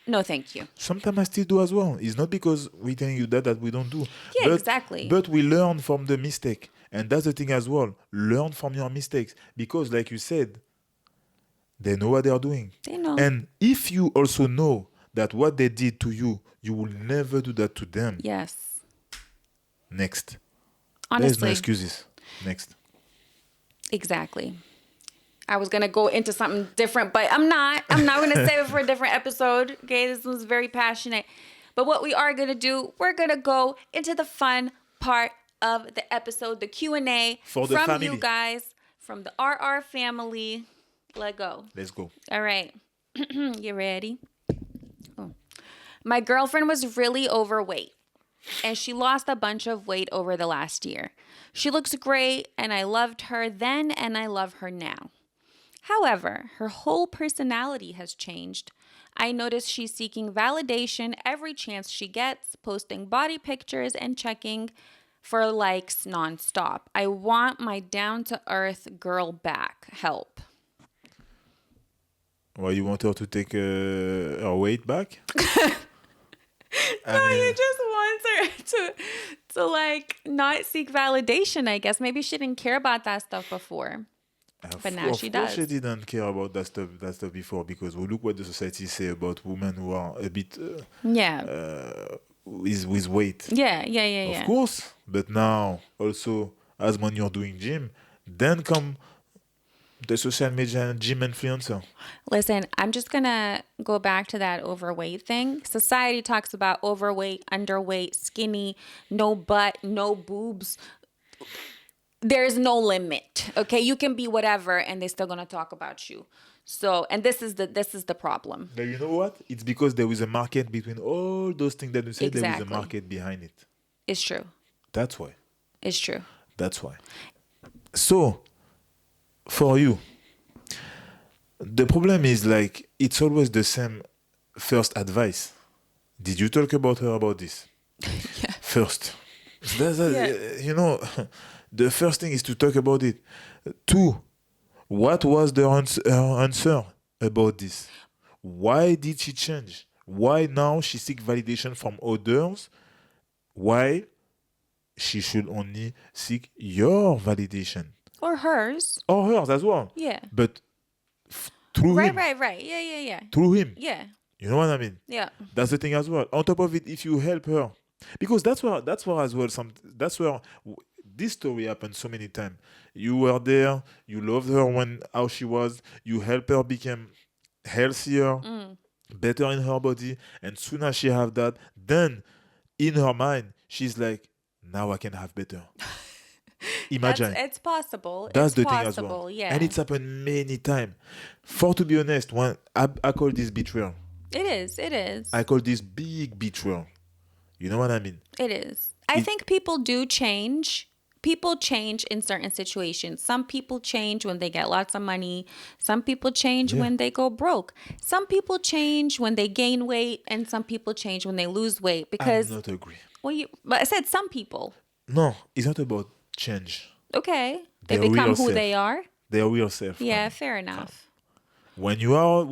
[SPEAKER 2] No, thank you.
[SPEAKER 1] Sometimes I still do as well. It's not because we're telling you that we don't do.
[SPEAKER 2] Yeah, exactly.
[SPEAKER 1] But we learn from the mistake. And that's the thing as well. Learn from your mistakes. Because like you said, they know what they are doing.
[SPEAKER 2] They know.
[SPEAKER 1] And if you also know that what they did to you, you will never do that to them.
[SPEAKER 2] Yes.
[SPEAKER 1] Next.
[SPEAKER 2] Honestly.
[SPEAKER 1] There's no excuses. Next.
[SPEAKER 2] Exactly. I was going to go into something different, but I'm not. I'm not going to save it for a different episode. Okay, this was very passionate. But what we are going to do, we're going to go into the fun part of the episode, the Q&A from family. You guys, from the RR family. Let's go. All right. You ready? Oh. My girlfriend was really overweight. and she lost a bunch of weight over the last year. She looks great, and I loved her then, and I love her now. However, her whole personality has changed. I notice she's seeking validation every chance she gets, posting body pictures and checking for likes nonstop. I want my down-to-earth girl back. Help.
[SPEAKER 1] Well, you want her to take her weight back?
[SPEAKER 2] You just want her to like not seek validation, I guess. Maybe she didn't care about that stuff before. But now she does.
[SPEAKER 1] Of course she didn't care about that stuff before, because we look what the society say about women who are a bit with weight.
[SPEAKER 2] Yeah.
[SPEAKER 1] Of course. But now also, as when you're doing gym, then come the social media and gym influencer.
[SPEAKER 2] Listen, I'm just going to go back to that overweight thing. Society talks about overweight, underweight, skinny, no butt, no boobs. There's no limit. Okay, you can be whatever and they're still going to talk about you. So, and this is the problem.
[SPEAKER 1] Now, you know what? It's because there is a market between all those things that you say.
[SPEAKER 2] Exactly.
[SPEAKER 1] There is a market behind it.
[SPEAKER 2] It's true.
[SPEAKER 1] That's why.
[SPEAKER 2] It's true.
[SPEAKER 1] That's why. So, for you, the problem is like, it's always the same first advice. Did you talk about her about this?
[SPEAKER 2] Yeah.
[SPEAKER 1] First. You know, the first thing is to talk about it. 2, what was her answer about this? Why did she change? Why now she seek validation from others? Why she should only seek your validation?
[SPEAKER 2] Or hers.
[SPEAKER 1] Or hers as well.
[SPEAKER 2] Yeah.
[SPEAKER 1] But through him.
[SPEAKER 2] Right. Yeah.
[SPEAKER 1] Through him.
[SPEAKER 2] Yeah.
[SPEAKER 1] You know what I mean?
[SPEAKER 2] Yeah.
[SPEAKER 1] That's the thing as well. On top of it, if you help her, because that's where as well. That's where this story happened so many times. You were there. You loved her how she was. You helped her become healthier, better in her body, and soon as she have that, then in her mind she's like, now I can have better. Imagine.
[SPEAKER 2] It's possible.
[SPEAKER 1] That's
[SPEAKER 2] it's
[SPEAKER 1] the
[SPEAKER 2] possible,
[SPEAKER 1] thing as well.
[SPEAKER 2] Yeah.
[SPEAKER 1] And it's happened many times. For to be honest, I call this betrayal.
[SPEAKER 2] It is.
[SPEAKER 1] I call this big betrayal. You know what I mean?
[SPEAKER 2] It is. I think people do change. People change in certain situations. Some people change when they get lots of money. Some people change when they go broke. Some people change when they gain weight, and some people change when they lose weight. Because
[SPEAKER 1] I not agree.
[SPEAKER 2] But I said some people.
[SPEAKER 1] No, it's not about change.
[SPEAKER 2] Okay, they
[SPEAKER 1] Their
[SPEAKER 2] become
[SPEAKER 1] real
[SPEAKER 2] who
[SPEAKER 1] self.
[SPEAKER 2] they are.
[SPEAKER 1] Their real self.
[SPEAKER 2] Yeah, fair enough.
[SPEAKER 1] When you know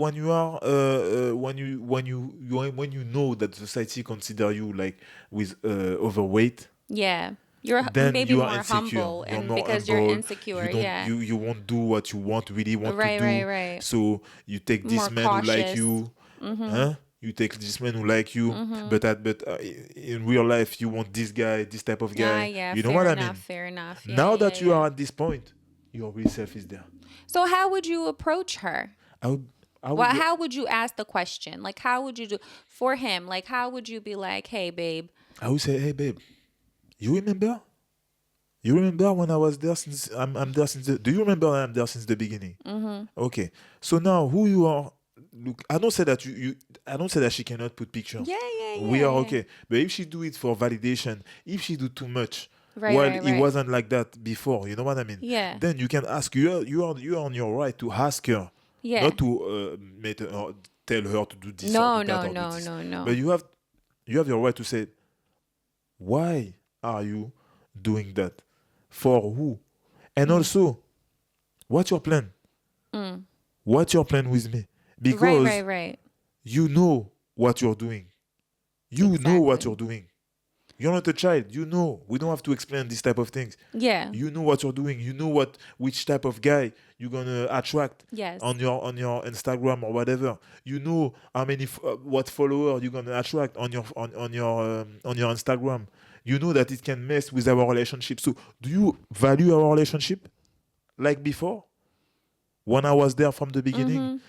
[SPEAKER 1] that society consider you like with overweight.
[SPEAKER 2] Yeah. You're
[SPEAKER 1] then
[SPEAKER 2] maybe
[SPEAKER 1] you
[SPEAKER 2] more
[SPEAKER 1] are insecure.
[SPEAKER 2] humble,
[SPEAKER 1] You're
[SPEAKER 2] and
[SPEAKER 1] more
[SPEAKER 2] because
[SPEAKER 1] humble.
[SPEAKER 2] you're insecure,
[SPEAKER 1] You won't do what you really want to do.
[SPEAKER 2] Right.
[SPEAKER 1] So you take this
[SPEAKER 2] More
[SPEAKER 1] man who like
[SPEAKER 2] cautious.
[SPEAKER 1] you, You take this man who like you, but in real life you want this guy, this type of guy.
[SPEAKER 2] Yeah,
[SPEAKER 1] you know what I mean?
[SPEAKER 2] Fair enough. Yeah,
[SPEAKER 1] now that you are at this point, your real self is there.
[SPEAKER 2] So how would you approach her? How would you ask the question? Like, how would you do for him? Like, how would you be like, hey, babe?
[SPEAKER 1] I would say, hey, babe, you remember? You remember when I was there since I'm there since do you remember I'm there since the beginning? Okay. So now who you are, look, I don't say that I don't say that she cannot put pictures.
[SPEAKER 2] Yeah.
[SPEAKER 1] We are okay. But if she do it for validation, if she do too much,
[SPEAKER 2] Right.
[SPEAKER 1] it wasn't like that before, you know what I mean?
[SPEAKER 2] Yeah.
[SPEAKER 1] Then you can ask, you are on your right to ask her.
[SPEAKER 2] Yeah.
[SPEAKER 1] Not to tell her to do this or do that or do this.
[SPEAKER 2] No.
[SPEAKER 1] But you have your right to say, why are you doing that? For who? And also, what's your plan? What's your plan with me? Because
[SPEAKER 2] right.
[SPEAKER 1] you know what you're doing. You know what you're doing. You're not a child. You know. We don't have to explain this type of things.
[SPEAKER 2] Yeah.
[SPEAKER 1] You know what you're doing. You know which type of guy you're gonna attract.
[SPEAKER 2] Yes.
[SPEAKER 1] On your Instagram or whatever. You know how many what follower you're gonna attract on your Instagram. You know that it can mess with our relationship. So do you value our relationship like before? When I was there from the beginning,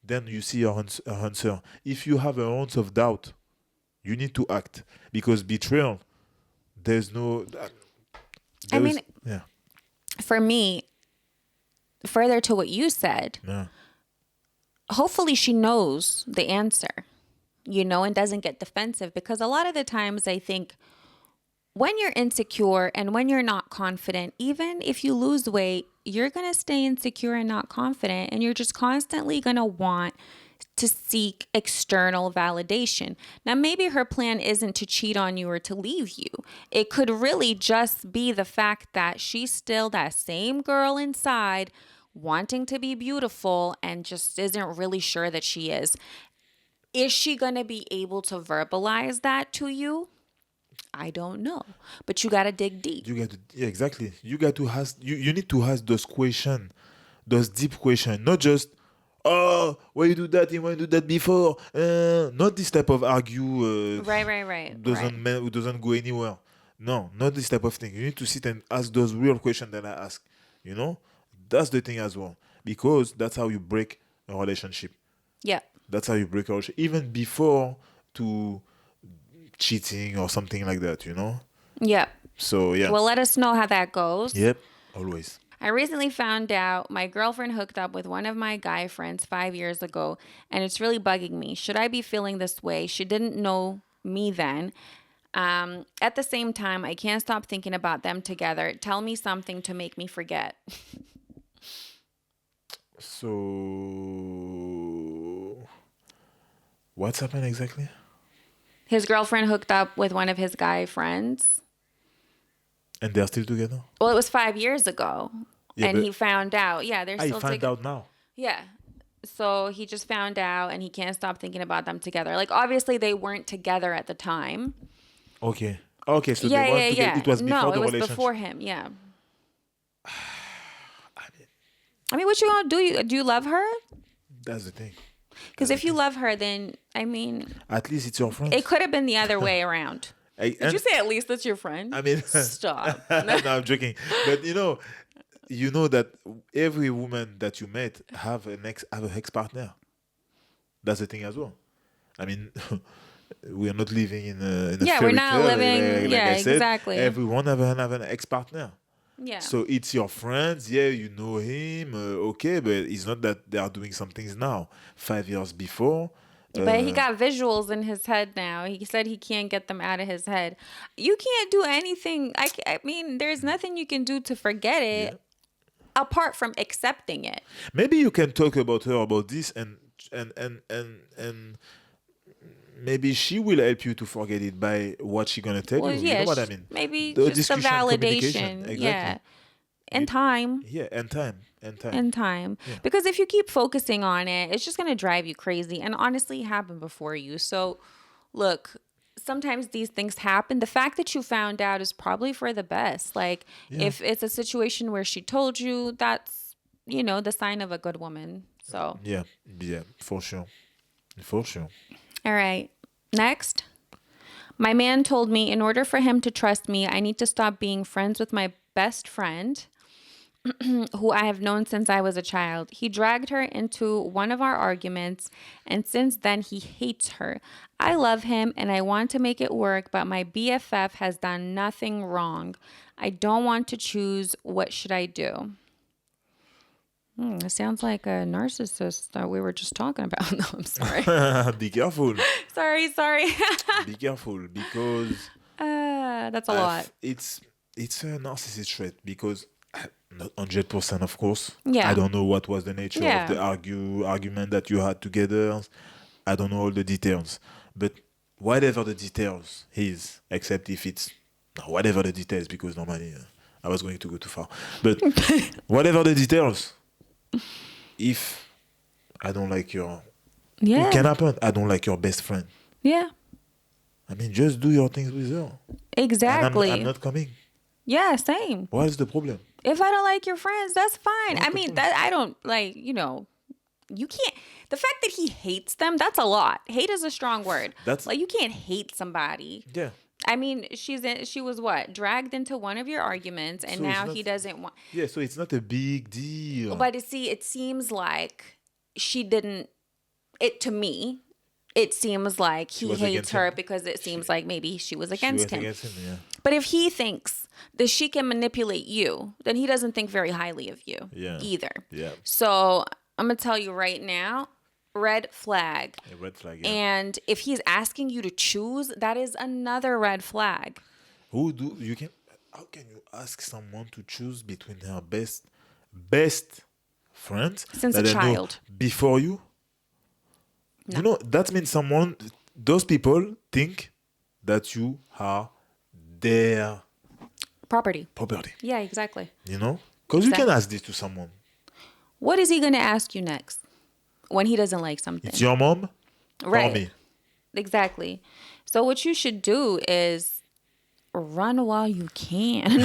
[SPEAKER 1] then you see your answer. If you have an ounce of doubt, you need to act, because betrayal, there's no.
[SPEAKER 2] For me, further to what you said, hopefully she knows the answer, and doesn't get defensive, because a lot of the times I think when you're insecure and when you're not confident, even if you lose weight, you're going to stay insecure and not confident. And you're just constantly going to want to seek external validation. Now, maybe her plan isn't to cheat on you or to leave you. It could really just be the fact that she's still that same girl inside, wanting to be beautiful and just isn't really sure that she is. Is she going to be able to verbalize that to you? I don't know. But you got to dig deep.
[SPEAKER 1] You got to, yeah, exactly. You got to ask, you need to ask those questions, those deep questions, not just, oh, why you do that and why you do that before? Not this type of argue.
[SPEAKER 2] Right.
[SPEAKER 1] Doesn't go anywhere. No, not this type of thing. You need to sit and ask those real questions that I ask. You know, that's the thing as well, because that's how you break a relationship.
[SPEAKER 2] Yeah.
[SPEAKER 1] That's how you break a relationship, even before to cheating or something like that. You know.
[SPEAKER 2] Yep.
[SPEAKER 1] So yeah.
[SPEAKER 2] Well, let us know how that goes.
[SPEAKER 1] Yep. Always.
[SPEAKER 2] I recently found out my girlfriend hooked up with one of my guy friends 5 years ago, and it's really bugging me. Should I be feeling this way? She didn't know me then. At the same time, I can't stop thinking about them together. Tell me something to make me forget.
[SPEAKER 1] So, what's happened exactly?
[SPEAKER 2] His girlfriend hooked up with one of his guy friends.
[SPEAKER 1] And they're still together?
[SPEAKER 2] Well, it was 5 years ago.
[SPEAKER 1] Yeah,
[SPEAKER 2] and he found out. Yeah, they're still
[SPEAKER 1] together. I found out now.
[SPEAKER 2] Yeah. So he just found out and he can't stop thinking about them together. Like, obviously, they weren't together at the time.
[SPEAKER 1] Okay. Okay, so
[SPEAKER 2] yeah,
[SPEAKER 1] they weren't
[SPEAKER 2] yeah.
[SPEAKER 1] together. It was before the relationship.
[SPEAKER 2] No, it was before him. Yeah. I mean, what you gonna do? Do you love her?
[SPEAKER 1] That's the thing.
[SPEAKER 2] Because if you love her, then, I mean...
[SPEAKER 1] At least it's your friend.
[SPEAKER 2] It could have been the other way around. Did you say at least that's your friend?
[SPEAKER 1] I mean...
[SPEAKER 2] Stop.
[SPEAKER 1] No, I'm joking. But you know that every woman that you met have an ex-partner. That's the thing as well. I mean... We are not living in a
[SPEAKER 2] yeah,
[SPEAKER 1] fairy
[SPEAKER 2] we're not
[SPEAKER 1] tale,
[SPEAKER 2] living.
[SPEAKER 1] like
[SPEAKER 2] yeah,
[SPEAKER 1] I said,
[SPEAKER 2] exactly.
[SPEAKER 1] Everyone have an ex-partner.
[SPEAKER 2] Yeah.
[SPEAKER 1] So it's your friends. Yeah, you know him. Okay, but it's not that they are doing some things now. 5 years before.
[SPEAKER 2] But he got visuals in his head now. He said he can't get them out of his head. You can't do anything. I mean, there's nothing you can do to forget it apart from accepting it.
[SPEAKER 1] Maybe you can talk about her about this and maybe she will help you to forget it by what she's gonna tell you.
[SPEAKER 2] Yeah,
[SPEAKER 1] you know what I mean?
[SPEAKER 2] Maybe
[SPEAKER 1] The
[SPEAKER 2] just a validation.
[SPEAKER 1] Exactly.
[SPEAKER 2] Yeah. And time.
[SPEAKER 1] Yeah, and time.
[SPEAKER 2] Yeah. Because if you keep focusing on it, it's just going to drive you crazy. And honestly, it happened before you. So, look, sometimes these things happen. The fact that you found out is probably for the best. Like, if it's a situation where she told you, that's, the sign of a good woman. So.
[SPEAKER 1] Yeah, for sure.
[SPEAKER 2] All right. Next. My man told me in order for him to trust me, I need to stop being friends with my best friend who I have known since I was a child. He dragged her into one of our arguments, and since then he hates her. I love him and I want to make it work, but my BFF has done nothing wrong. I don't want to choose. What should I do? It sounds like a narcissist that we were just talking about. No, I'm sorry.
[SPEAKER 1] Be careful.
[SPEAKER 2] Sorry.
[SPEAKER 1] Be careful because
[SPEAKER 2] that's a lot.
[SPEAKER 1] It's a narcissist trait because not 100%, of course.
[SPEAKER 2] Yeah.
[SPEAKER 1] I don't know what was the nature of the argument that you had together. I don't know all the details. But whatever the details is, except if it's whatever the details, because normally I was going to go too far. But whatever the details, if I don't like it can happen. I don't like your best friend.
[SPEAKER 2] Yeah.
[SPEAKER 1] I mean, just do your things with her.
[SPEAKER 2] Exactly.
[SPEAKER 1] I'm not coming.
[SPEAKER 2] Yeah, same.
[SPEAKER 1] What is the problem?
[SPEAKER 2] If I don't like your friends, that's fine. I mean, that I don't like, you can't. The fact that he hates them, that's a lot. Hate is a strong word.
[SPEAKER 1] That's
[SPEAKER 2] like, you can't hate somebody.
[SPEAKER 1] Yeah.
[SPEAKER 2] I mean, she was what? Dragged into one of your arguments, and so now he doesn't want.
[SPEAKER 1] Yeah, so it's not a big deal.
[SPEAKER 2] But it seems like she didn't. To me, it seems like he hates her because it seems like maybe she was against him.
[SPEAKER 1] Yeah.
[SPEAKER 2] But if he thinks that she can manipulate you, then he doesn't think very highly of you either.
[SPEAKER 1] Yeah.
[SPEAKER 2] So I'm going to tell you right now, red flag.
[SPEAKER 1] A red flag, yeah.
[SPEAKER 2] And if he's asking you to choose, that is another red flag.
[SPEAKER 1] How can you ask someone to choose between her best friends
[SPEAKER 2] Since
[SPEAKER 1] that
[SPEAKER 2] a
[SPEAKER 1] they know
[SPEAKER 2] child.
[SPEAKER 1] before you?
[SPEAKER 2] No.
[SPEAKER 1] That means those people think that you are their
[SPEAKER 2] Property.
[SPEAKER 1] property.
[SPEAKER 2] Yeah, exactly.
[SPEAKER 1] Because you can ask this to someone.
[SPEAKER 2] What is he going to ask you next when he doesn't like something?
[SPEAKER 1] It's your mom or
[SPEAKER 2] Right.
[SPEAKER 1] me.
[SPEAKER 2] Exactly. So what you should do is run while you can.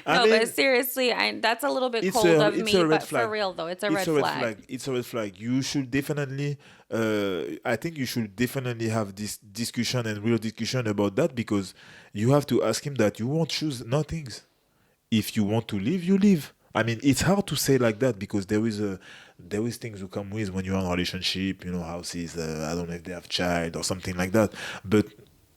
[SPEAKER 2] No, but seriously, that's a little bit cold of me. But for real though, it's a red flag.
[SPEAKER 1] It's a red flag. You should definitely, I think you should definitely have this discussion and real discussion about that, because you have to ask him that you won't choose nothings. If you want to leave, you leave. I mean, it's hard to say like that, because there is things who come with when you're in a relationship, houses, I don't know if they have child or something like that. But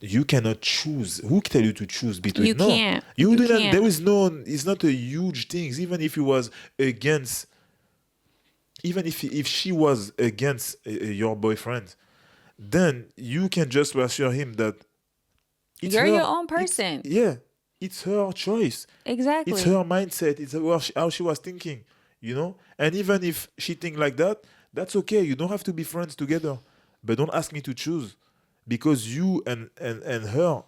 [SPEAKER 1] you cannot choose. Who tell you to choose between?
[SPEAKER 2] You can't.
[SPEAKER 1] You
[SPEAKER 2] You
[SPEAKER 1] didn't.
[SPEAKER 2] can't.
[SPEAKER 1] There is no. It's not a huge thing. Even if you was against, even if she was against your boyfriend, then you can just reassure him that
[SPEAKER 2] You're your own person.
[SPEAKER 1] It's her choice.
[SPEAKER 2] Exactly.
[SPEAKER 1] It's her mindset. It's how she was thinking. And even if she think like that, that's okay. You don't have to be friends together, but don't ask me to choose, because you and her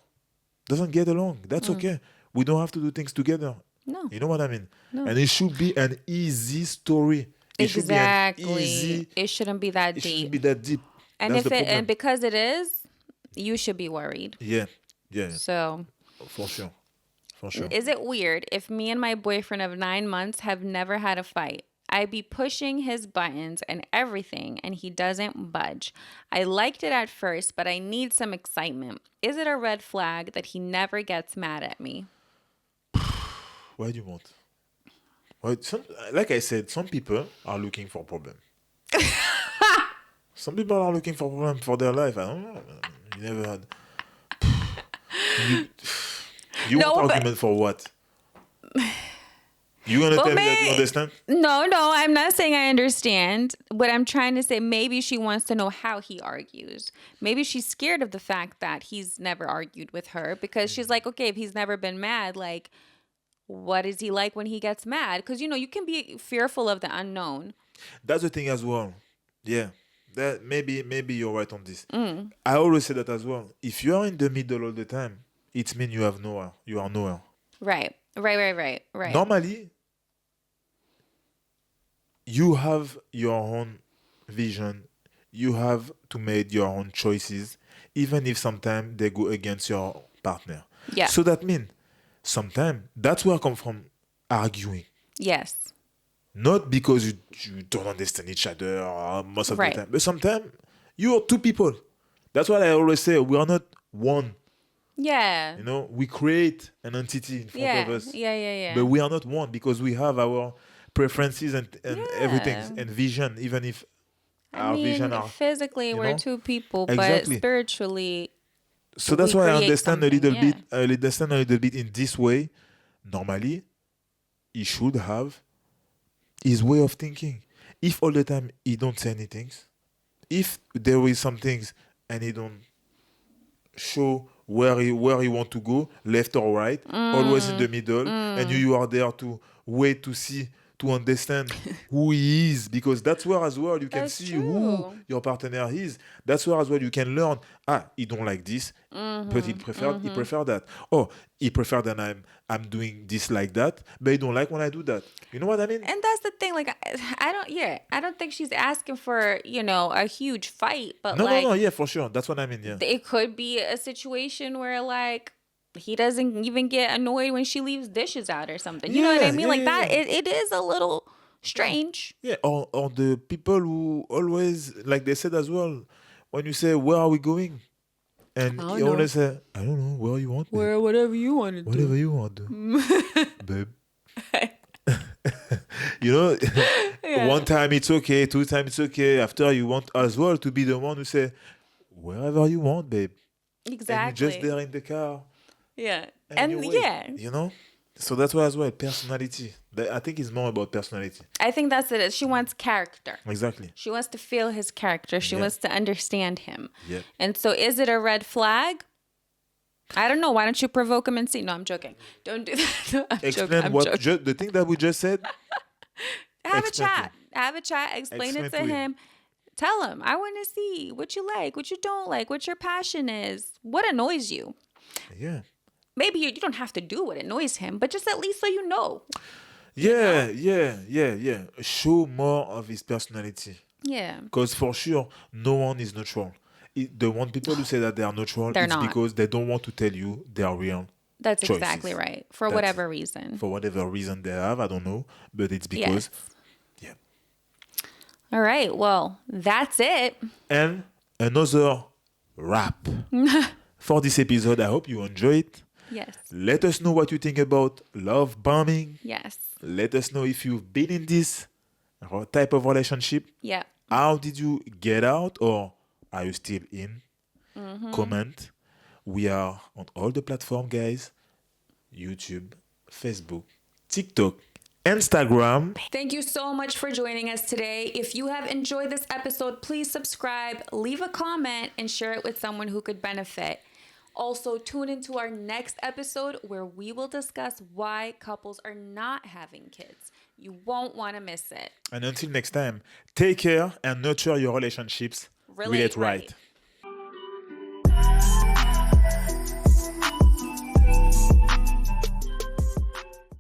[SPEAKER 1] doesn't get along. That's okay. We don't have to do things together.
[SPEAKER 2] No.
[SPEAKER 1] You know what I mean?
[SPEAKER 2] No.
[SPEAKER 1] And it should be an easy story. It should be an easy.
[SPEAKER 2] It shouldn't be that
[SPEAKER 1] It
[SPEAKER 2] deep.
[SPEAKER 1] shouldn't be that deep.
[SPEAKER 2] And
[SPEAKER 1] That's the problem.
[SPEAKER 2] and because it is, you should be worried.
[SPEAKER 1] Yeah.
[SPEAKER 2] So
[SPEAKER 1] For sure.
[SPEAKER 2] is it weird if me and my boyfriend of 9 months have never had a fight? I be pushing his buttons and everything, and he doesn't budge. I liked it at first, but I need some excitement. Is it a red flag that he never gets mad at me?
[SPEAKER 1] What do you want? Like I said, some people are looking for problem. Some people are looking for problem for their life. I don't know. You never had. You
[SPEAKER 2] No,
[SPEAKER 1] want
[SPEAKER 2] but-
[SPEAKER 1] argument for what? You gonna tell me that you understand?
[SPEAKER 2] No, I'm not saying I understand. What I'm trying to say, maybe she wants to know how he argues. Maybe she's scared of the fact that he's never argued with her, because she's like, okay, if he's never been mad, like, what is he like when he gets mad? Because, you can be fearful of the unknown.
[SPEAKER 1] That's the thing as well. Yeah. That maybe you're right on this. I always say that as well. If you are in the middle all the time, it means you are nowhere.
[SPEAKER 2] Right.
[SPEAKER 1] Normally, you have your own vision. You have to make your own choices, even if sometimes they go against your partner.
[SPEAKER 2] Yeah.
[SPEAKER 1] So that means sometimes that's where I come from, arguing.
[SPEAKER 2] Yes.
[SPEAKER 1] Not because you don't understand each other most of
[SPEAKER 2] Right.
[SPEAKER 1] the time, but sometimes you are two people. That's what I always say. We are not one.
[SPEAKER 2] Yeah.
[SPEAKER 1] We create an entity in front of us.
[SPEAKER 2] Yeah.
[SPEAKER 1] But we are not one, because we have our preferences and everything and vision, even if our vision are
[SPEAKER 2] physically we're two people,
[SPEAKER 1] Exactly.
[SPEAKER 2] but spiritually,
[SPEAKER 1] so that's
[SPEAKER 2] we
[SPEAKER 1] why I
[SPEAKER 2] create
[SPEAKER 1] understand a little
[SPEAKER 2] something,
[SPEAKER 1] bit. I understand a little bit in this way. Normally, he should have his way of thinking. If all the time he don't say anything, if there is some things and he don't show where he want to go, left or right, always in the middle, and you are there to wait to see, to understand who he is, because that's where as well you can
[SPEAKER 2] That's
[SPEAKER 1] see
[SPEAKER 2] true.
[SPEAKER 1] who your partner is. That's where as well you can learn. He don't like this, but he prefer that. Oh, he prefer that I'm doing this like that, but he don't like when I do that. You know what I mean?
[SPEAKER 2] and that's the thing. Like, I don't think she's asking for a huge fight, but
[SPEAKER 1] No, yeah, for sure. That's what I mean. Yeah.
[SPEAKER 2] it could be a situation where like he doesn't even get annoyed when she leaves dishes out or something. You know what I mean? Like that.
[SPEAKER 1] Yeah.
[SPEAKER 2] It is a little strange.
[SPEAKER 1] Yeah, or the people who always, like they said as well, when you say, where are we going? And
[SPEAKER 2] I don't
[SPEAKER 1] you
[SPEAKER 2] know.
[SPEAKER 1] always say, I don't know, where you want me.
[SPEAKER 2] Whatever you want to do.
[SPEAKER 1] Whatever you want to. Babe. One time it's okay, 2 times it's okay. After you want as well to be the one who say, wherever you want, babe.
[SPEAKER 2] Exactly.
[SPEAKER 1] And you're just there in the car.
[SPEAKER 2] Yeah.
[SPEAKER 1] And you
[SPEAKER 2] And
[SPEAKER 1] wait,
[SPEAKER 2] yeah.
[SPEAKER 1] So that's why as well, personality. I think it's more about personality.
[SPEAKER 2] I think that's it. She wants character.
[SPEAKER 1] Exactly.
[SPEAKER 2] She wants to feel his character. She
[SPEAKER 1] Yeah.
[SPEAKER 2] wants to understand him.
[SPEAKER 1] Yeah.
[SPEAKER 2] And so is it a red flag? I don't know. Why don't you provoke him and see? No, I'm joking. Don't do that. No, I'm
[SPEAKER 1] Explain
[SPEAKER 2] joking.
[SPEAKER 1] the thing that we just said.
[SPEAKER 2] Have a
[SPEAKER 1] Explain to
[SPEAKER 2] chat. Have a chat. Explain it to him. Tell him, I want to see what you like, what you don't like, what your passion is, what annoys you.
[SPEAKER 1] Yeah.
[SPEAKER 2] Maybe you don't have to do what annoys him, but just at least so you know.
[SPEAKER 1] Yeah. Show more of his personality.
[SPEAKER 2] Yeah.
[SPEAKER 1] Because for sure, no one is neutral. The one people who say that they are neutral,
[SPEAKER 2] They're
[SPEAKER 1] it's
[SPEAKER 2] not.
[SPEAKER 1] because they don't want to tell you their real
[SPEAKER 2] That's
[SPEAKER 1] choices.
[SPEAKER 2] exactly right. For whatever reason.
[SPEAKER 1] For whatever reason they have, I don't know. But it's because,
[SPEAKER 2] Yes. All right. Well, that's it.
[SPEAKER 1] And another wrap for this episode. I hope you enjoy it.
[SPEAKER 2] Yes.
[SPEAKER 1] Let us know what you think about love bombing.
[SPEAKER 2] Yes.
[SPEAKER 1] Let us know if you've been in this type of relationship.
[SPEAKER 2] Yeah.
[SPEAKER 1] How did you get out, or are you still in? Comment. We are on all the platforms, guys. YouTube, Facebook, TikTok, Instagram.
[SPEAKER 2] Thank you so much for joining us today. If you have enjoyed this episode, please subscribe, leave a comment, and share it with someone who could benefit. Also, tune into our next episode where we will discuss why couples are not having kids. You won't want to miss it.
[SPEAKER 1] And until next time, take care and nurture your relationships. Relate right.